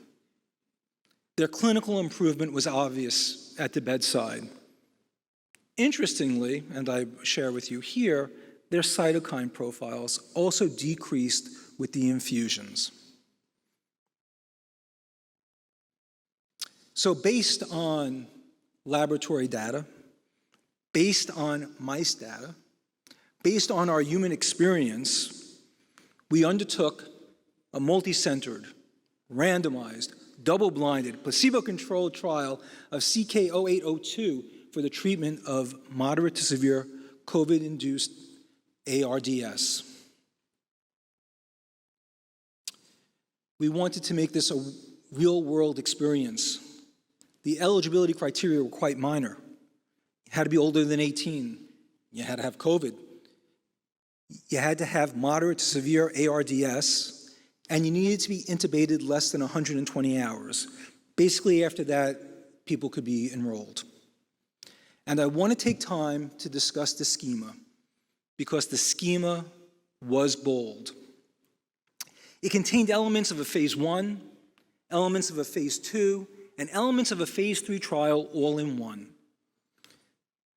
Their clinical improvement was obvious at the bedside. Interestingly, and I share with you here, their cytokine profiles also decreased with the infusions. So based on laboratory data, based on mice data, based on our human experience, we undertook a multi-centered, randomized, double-blinded, placebo-controlled trial of CK0802 for the treatment of moderate to severe COVID-induced ARDS. We wanted to make this a real-world experience. The eligibility criteria were quite minor. You had to be older than 18. You had to have COVID. You had to have moderate to severe ARDS, and you needed to be intubated less than 120 hours. Basically, after that, people could be enrolled. And I want to take time to discuss the schema, because the schema was bold. It contained elements of a phase 1, elements of a phase 2, and elements of a phase 3 trial all in one.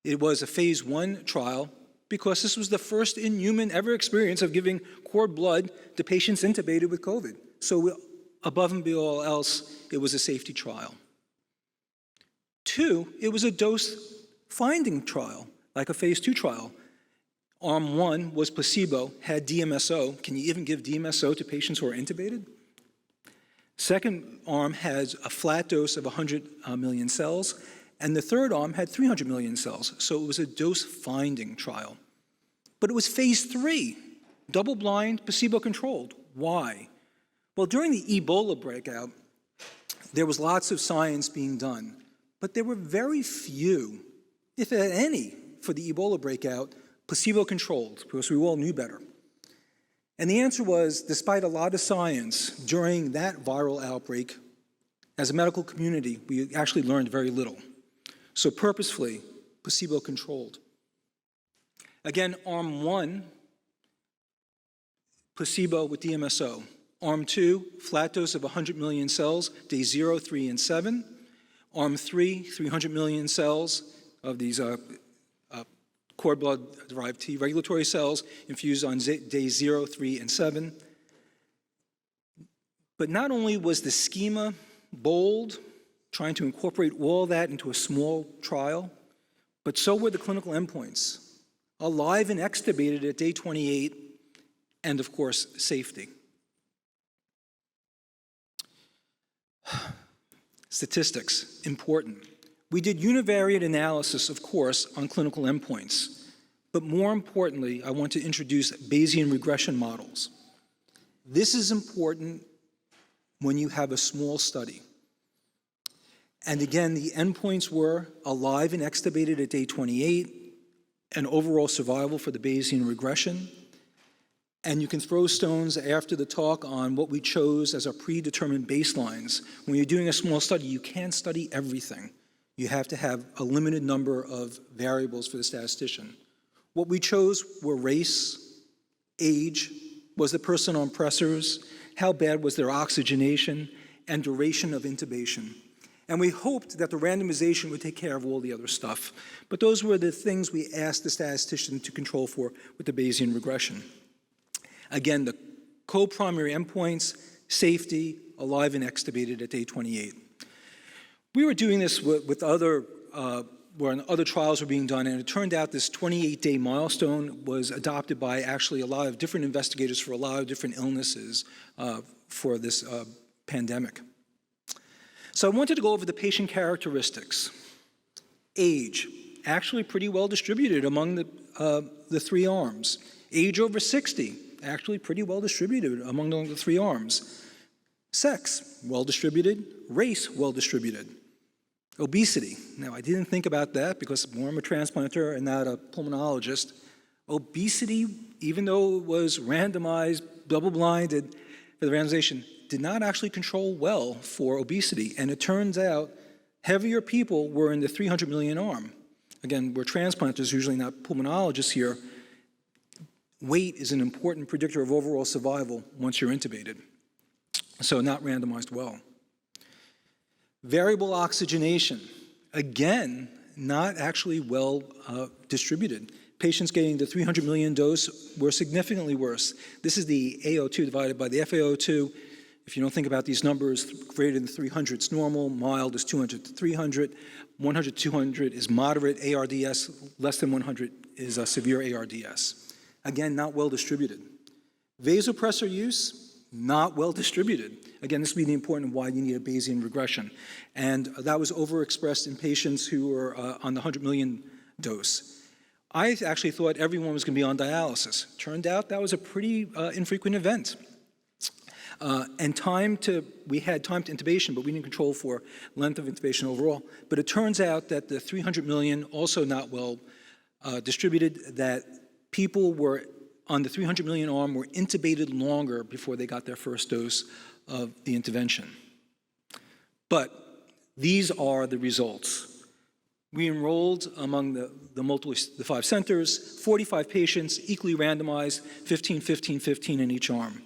It was a phase 1 trial because this was the first in human ever experience of giving cord blood to patients intubated with COVID. So above and beyond all else, it was a safety trial. 2, it was a dose-finding trial, like a phase 2 trial. Arm 1 was placebo, had DMSO. Can you even give DMSO to patients who are intubated? Second arm has a flat dose of 100 million cells, and the third arm had 300 million cells. So it was a dose-finding trial. But it was phase 3, double-blind, placebo-controlled. Why? Well, during the Ebola breakout, there was lots of science being done, but there were very few, if any, for the Ebola breakout, placebo-controlled, because we all knew better. And the answer was, despite a lot of science during that viral outbreak, as a medical community, we actually learned very little. So purposefully, placebo-controlled. Again, arm 1, placebo with DMSO. Arm 2, flat dose of 100 million cells, day 0, 3, and 7. Arm 3, 300 million cells of these cord blood-derived T regulatory cells infused on day 0, 3, and 7. But not only was the schema bold, trying to incorporate all that into a small trial, but so were the clinical endpoints, alive and extubated at day 28, and of course, safety. Statistics, important. We did univariate analysis, of course, on clinical endpoints, but more importantly, I want to introduce Bayesian regression models. This is important when you have a small study. And again, the endpoints were alive and extubated at day 28, and overall survival for the Bayesian regression. And you can throw stones after the talk on what we chose as our predetermined baselines. When you're doing a small study, you can't study everything. You have to have a limited number of variables for the statistician. What we chose were race, age, was the person on pressors, how bad was their oxygenation, and duration of intubation. And we hoped that the randomization would take care of all the other stuff. But those were the things we asked the statistician to control for with the Bayesian regression. Again, the co-primary endpoints, safety, alive and extubated at day 28. We were doing this with other, where other trials were being done, and it turned out this 28-day milestone was adopted by actually a lot of different investigators for a lot of different illnesses for this pandemic. So I wanted to go over the patient characteristics. Age, actually pretty well distributed among the three arms. Age over 60, actually pretty well distributed among the three arms. Sex, well distributed. Race, well distributed. Obesity, now I didn't think about that because I'm a transplanter and not a pulmonologist. Obesity, even though it was randomized, double-blinded for the randomization, did not actually control well for obesity. And it turns out heavier people were in the 300 million arm. Again, we're transplanters, usually not pulmonologists here. Weight is an important predictor of overall survival once you're intubated. So not randomized well. Variable oxygenation, again, not actually well distributed. Patients getting the 300 million dose were significantly worse. This is the AO2 divided by the FaO2. If you don't think about these numbers, greater than 300 is normal, mild is 200 to 300, 100 to 200 is moderate ARDS, less than 100 is a severe ARDS. Again, not well distributed. Vasopressor use, not well distributed. Again, this would be the important why you need a Bayesian regression. And that was overexpressed in patients who were on the 100 million dose. I actually thought everyone was going to be on dialysis. Turned out that was a pretty infrequent event. And we had time to intubation, but we didn't control for length of intubation overall. But it turns out that the 300 million, also not well distributed, that people were on the 300 million arm were intubated longer before they got their first dose of the intervention. But these are the results. We enrolled among the 5 centers, 45 patients, equally randomized, 15, 15, 15 in each arm.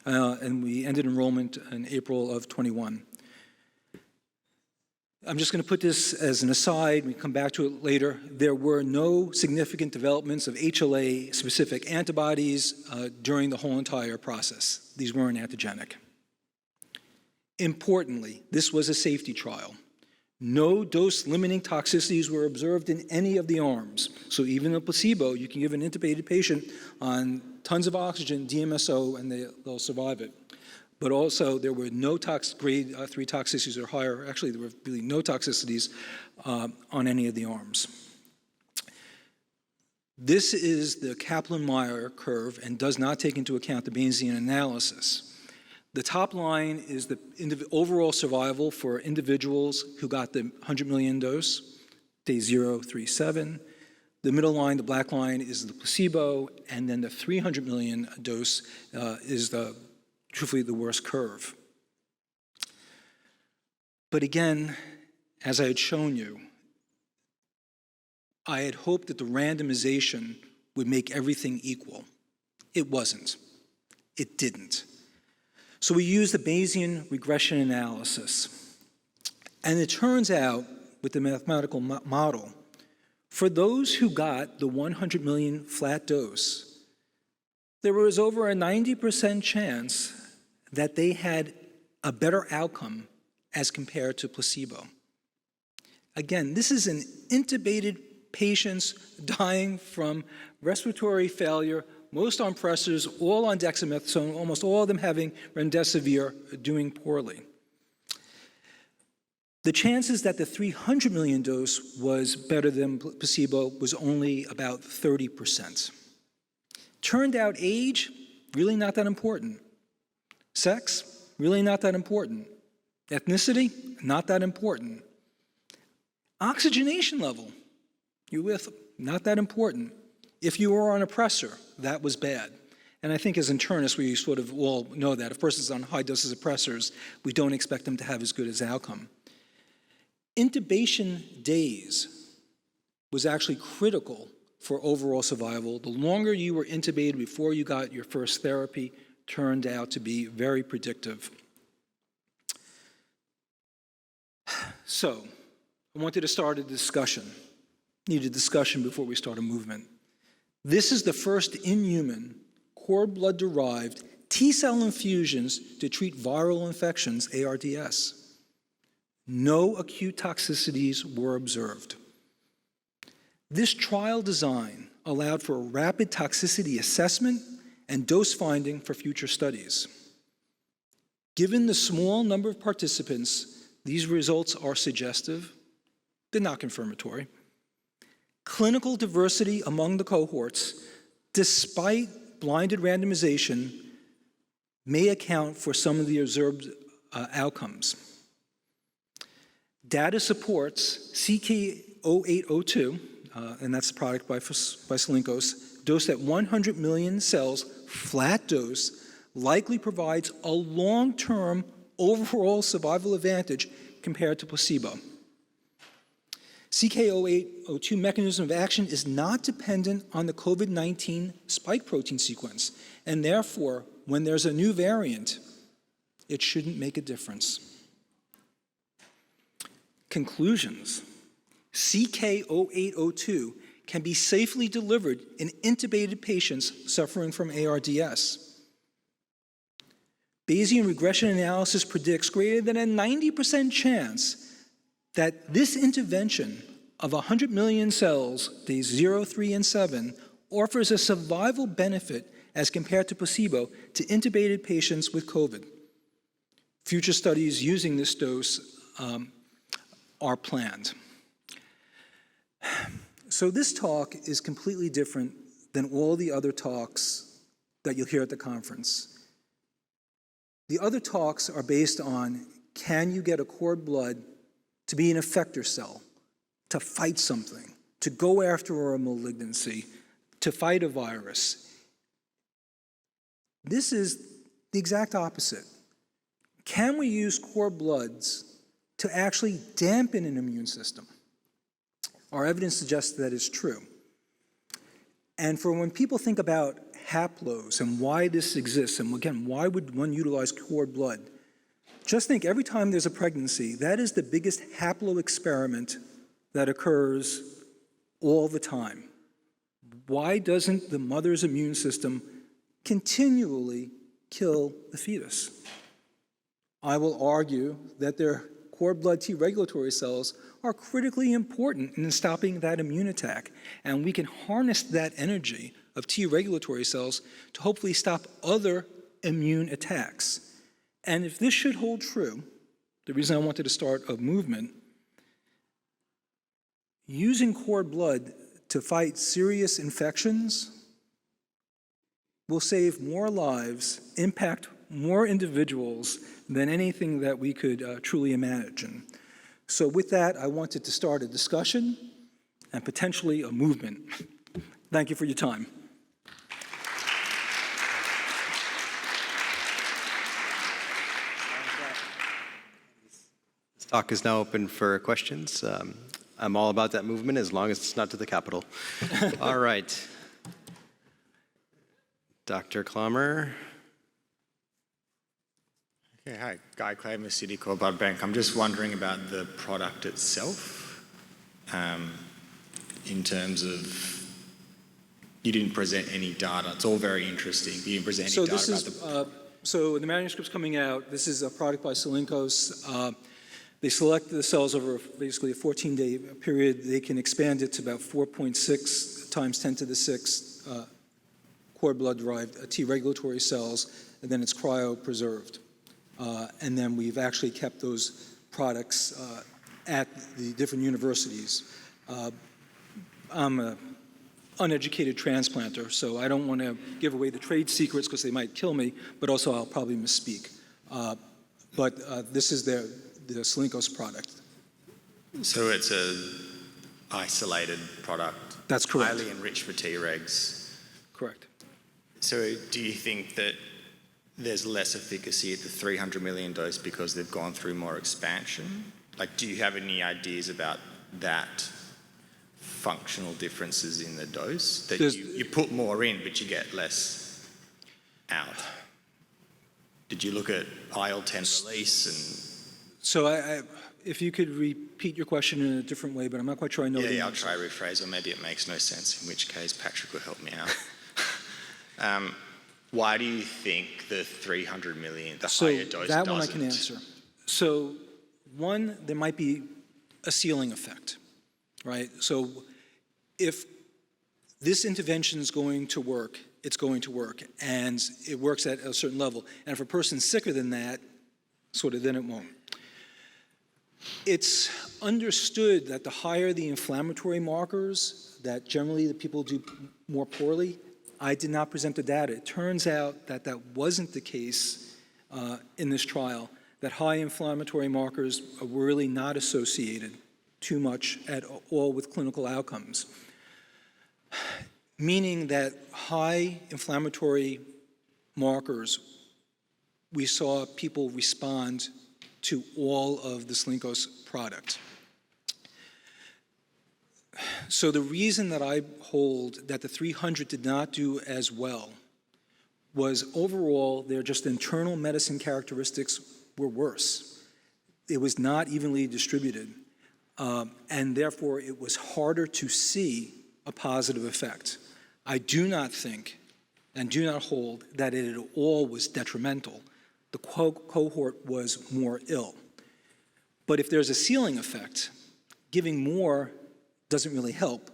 And we ended enrollment in April of 21. I'm just going to put this as an aside. We come back to it later. There were no significant developments of HLA-specific antibodies during the whole entire process. These weren't antigenic. Importantly, this was a safety trial. No dose-limiting toxicities were observed in any of the arms. So even a placebo, you can give an intubated patient on tons of oxygen, DMSO, and they'll survive it. But also, there were no grade 3 toxicities or higher. Actually, there were really no toxicities on any of the arms. This is the Kaplan-Meier curve and does not take into account the Bayesian analysis. The top line is the overall survival for individuals who got the 100 million dose, day 0, 3, 7. The middle line, the black line, is the placebo, and then the 300 million dose is truthfully the worst curve. But again, as I had shown you, I had hoped that the randomization would make everything equal. It wasn't. It didn't. So we used the Bayesian regression analysis. And it turns out, with the mathematical model, for those who got the 100 million flat dose, there was over a 90% chance that they had a better outcome as compared to placebo. Again, this is an intubated patients dying from respiratory failure, most on pressors, all on dexamethasone, almost all of them having remdesivir, doing poorly. The chances that the 300 million dose was better than placebo was only about 30%. Turned out age, really not that important. Sex, really not that important. Ethnicity, not that important. Oxygenation level, you with, not that important. If you were on a pressor, that was bad. And I think as internists, we sort of all know that. If a person's on high doses of pressors, we don't expect them to have as good as outcome. Intubation days was actually critical for overall survival. The longer you were intubated before you got your first therapy turned out to be very predictive. So, I wanted to start a discussion. Need a discussion before we start a movement. This is the first in-human, cord blood-derived T-cell infusions to treat viral infections, ARDS. No acute toxicities were observed. This trial design allowed for a rapid toxicity assessment and dose finding for future studies. Given the small number of participants, these results are suggestive. They're not confirmatory. Clinical diversity among the cohorts, despite blinded randomization, may account for some of the observed outcomes. Data supports CK0802, and that's the product by Salinkos, dosed at 100 million cells, flat dose, likely provides a long-term overall survival advantage compared to placebo. CK0802 mechanism of action is not dependent on the COVID-19 spike protein sequence, and therefore, when there's a new variant, it shouldn't make a difference. Conclusions. CK0802 can be safely delivered in intubated patients suffering from ARDS. Bayesian regression analysis predicts greater than a 90% chance that this intervention of 100 million cells, days 0, 3, and 7, offers a survival benefit as compared to placebo to intubated patients with COVID. Future studies using this dose are planned. So this talk is completely different than all the other talks that you'll hear at the conference. The other talks are based on, can you get a cord blood to be an effector cell, to fight something, to go after a malignancy, to fight a virus? This is the exact opposite. Can we use cord bloods to actually dampen an immune system? Our evidence suggests that is true. And for when people think about haplos and why this exists, and again, why would one utilize cord blood? Just think every time there's a pregnancy, that is the biggest haplo experiment that occurs all the time. Why doesn't the mother's immune system continually kill the fetus? I will argue that their cord blood T regulatory cells are critically important in stopping that immune attack, and we can harness that energy of T regulatory cells to hopefully stop other immune attacks. And if this should hold true, the reason I wanted to start a movement, using cord blood to fight serious infections will save more lives, impact more individuals than anything that we could truly imagine. So with that, I wanted to start a discussion and potentially a movement. Thank you for your time. This talk is now open for questions. I'm all about that movement as long as it's not to the Capitol. All right. Dr. Klammer. Okay, hi, Guy Claiborne, City Cord Blood Bank. I'm just wondering about the product itself, in terms of, you didn't present any data. It's all very interesting. You didn't present any data about the... So the manuscript's coming out. This is a product by Salinkos. They select the cells over basically a 14-day period. They can expand it to about 4.6 times 10 to the 6th cord blood-derived T regulatory cells, and then it's cryopreserved. And then we've actually kept those products at the different universities. I'm an uneducated transplanter, so I don't want to give away the trade secrets because they might kill me, but also I'll probably misspeak. But this is the Salinkos product. So it's a isolated product. That's correct. Highly enriched for Tregs. Correct. So do you think that there's less efficacy at the 300 million dose because they've gone through more expansion? Like, do you have any ideas about that functional differences in the dose? That There's- you put more in, but you get less out? Did you look at IL-10 release and... So if you could repeat your question in a different way, but I'm not quite sure I know the Yeah, I'll answer. try rephrase, or maybe it makes no sense, in which case Patrick will help me out. Why do you think the 300 million, the higher dose, So that doesn't? one I can answer. So one, there might be a ceiling effect, right? So if this intervention is going to work, it's going to work, and it works at a certain level. And if a person's sicker than that, sort of then it won't. It's understood that the higher the inflammatory markers, that generally the people do more poorly. I did not present the data. It turns out that that wasn't the case in this trial, that high inflammatory markers were really not associated too much at all with clinical outcomes. Meaning that high inflammatory markers, we saw people respond to all of the Slinkos product. So the reason that I hold that the 300 did not do as well was overall their just internal medicine characteristics were worse. It was not evenly distributed, and therefore it was harder to see a positive effect. I do not think and do not hold that it at all was detrimental. The cohort was more ill. But if there's a ceiling effect, giving more doesn't really help.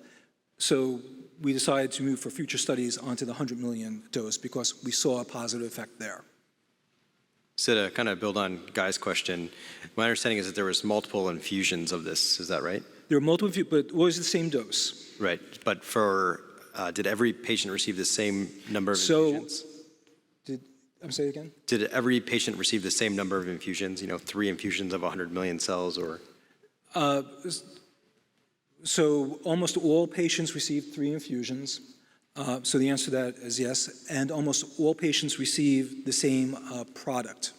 So we decided to move for future studies onto the 100 million dose because we saw a positive effect there. So to kind of build on Guy's question, my understanding is that there was multiple infusions of this. Is that right? There are multiple, but it was the same dose. Right. But did every patient receive the same number of So, infusions? I'm saying again? Did every patient receive the same number of infusions? 3 infusions of 100 million cells, or? So almost all patients received 3 infusions. So the answer to that is yes. And almost all patients received the same product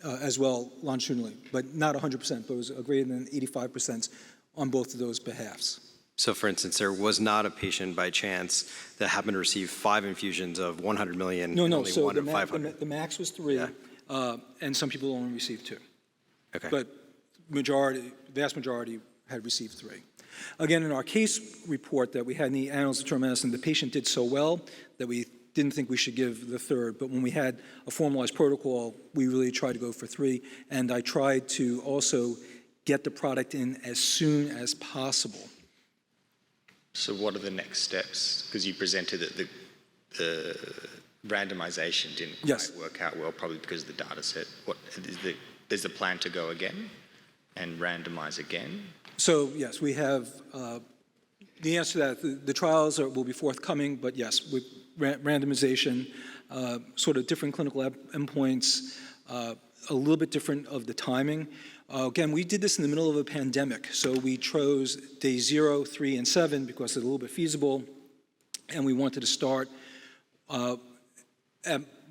as well longitudinally, but not 100%, but it was greater than 85% on both of those behalfs. So for instance, there was not a patient by chance that happened to receive 5 infusions of 100 million No, and no, only so 1 the, of 500? the max was 3, Yeah. and some people only received 2. Okay. But vast majority had received 3. Again, in our case report that we had in the Annals of Internal Medicine, the patient did so well that we didn't think we should give the 3rd. But when we had a formalized protocol, we really tried to go for 3. And I tried to also get the product in as soon as possible. So what are the next steps? Because you presented that the randomization didn't Yes. quite work out well, probably because of the data set. There's the plan to go again and randomize again? So yes, we have the answer to that. The trials will be forthcoming, but yes, with randomization, sort of different clinical endpoints, a little bit different of the timing. Again, we did this in the middle of a pandemic, so we chose day 0, 3, and 7 because it's a little bit feasible, and we wanted to start.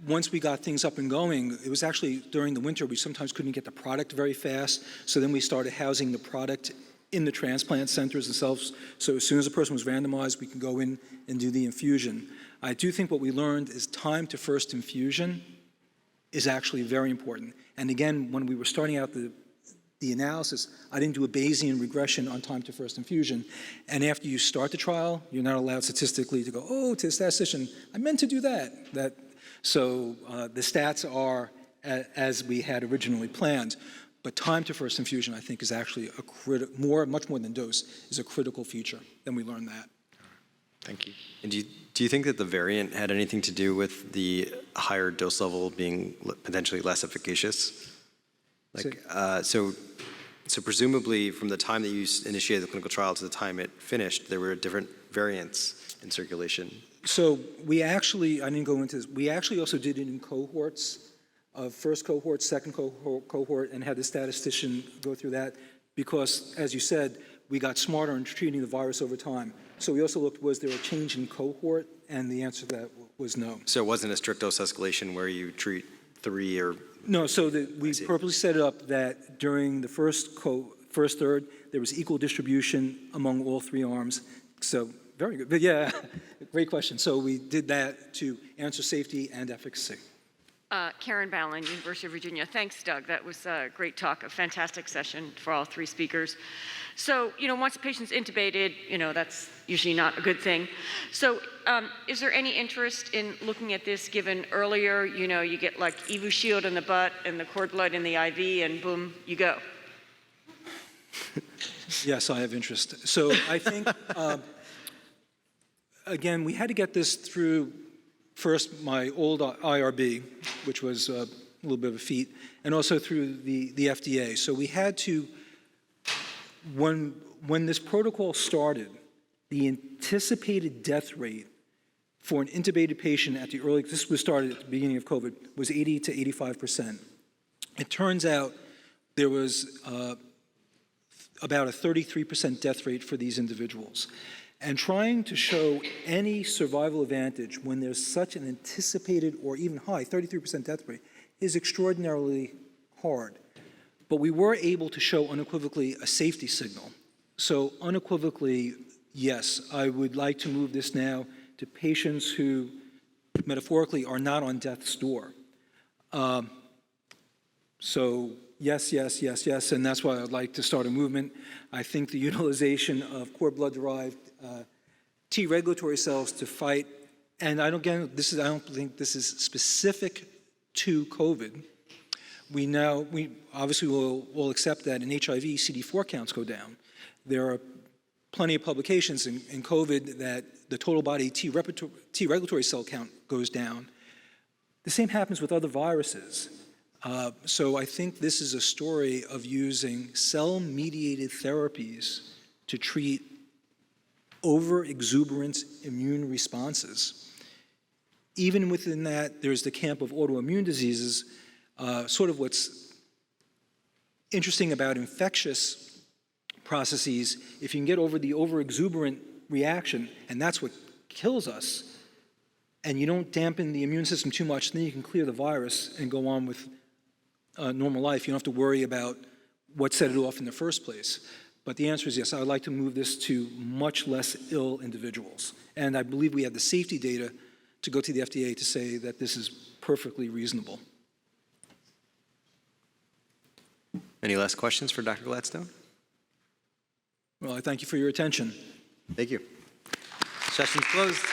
Once we got things up and going, it was actually during the winter, we sometimes couldn't get the product very fast, so then we started housing the product in the transplant centers themselves, so as soon as a person was randomized, we could go in and do the infusion. I do think what we learned is time to first infusion is actually very important. And again, when we were starting out the analysis, I didn't do a Bayesian regression on time to first infusion. And after you start the trial, you're not allowed statistically to go, oh, to the statistician, I meant to do that. So the stats are as we had originally planned. But time to first infusion, I think, is actually much more than dose, is a critical feature. Then we learned that. Thank you. And do you think that the variant had anything to do with the higher dose level being potentially less efficacious? So presumably from the time that you initiated the clinical trial to the time it finished, there were different variants in circulation. So we actually, I didn't go into this, we actually also did it in cohorts, first cohort, second cohort, and had the statistician go through that because, as you said, we got smarter in treating the virus over time. So we also looked, was there a change in cohort? And the answer to that was no. So it wasn't a strict dose escalation where you treat 3 or... No, so we purposely set it up that during the first first third. There was equal distribution among all 3 arms. So very good. But yeah, great question. So we did that to answer safety and efficacy. Karen Ballin, University of Virginia. Thanks, Doug. That was a great talk, a fantastic session for all 3 speakers. So, once a patient's intubated, that's usually not a good thing. So, is there any interest in looking at this given earlier, you get like Evu-Shield in the butt and the cord blood in the IV and boom, you go? Yes, I have interest. So I think, again, we had to get this through first my old IRB, which was a little bit of a feat, and also through the FDA. So we had to, when this protocol started, the anticipated death rate for an intubated patient at the early, this was started at the beginning of COVID, was 80 to 85%. It turns out there was about a 33% death rate for these individuals. And trying to show any survival advantage when there's such an anticipated or even high 33% death rate is extraordinarily hard. But we were able to show unequivocally a safety signal. So unequivocally, yes, I would like to move this now to patients who metaphorically are not on death's door. So yes, yes, yes, yes, and that's why I'd like to start a movement. I think the utilization of cord blood-derived T regulatory cells to fight, and I don't think this is specific to COVID. We obviously will accept that in HIV, CD4 counts go down. There are plenty of publications in COVID that the total body T regulatory cell count goes down. The same happens with other viruses. So I think this is a story of using cell-mediated therapies to treat over-exuberant immune responses. Even within that, there's the camp of autoimmune diseases. Sort of what's interesting about infectious processes, if you can get over the over-exuberant reaction, and that's what kills us, and you don't dampen the immune system too much, then you can clear the virus and go on with normal life. You don't have to worry about what set it off in the first place. But the answer is yes, I would like to move this to much less ill individuals. And I believe we have the safety data to go to the FDA to say that this is perfectly reasonable. Any last questions for Dr. Gladstone? Well, I thank you for your attention. Thank you. Session's closed.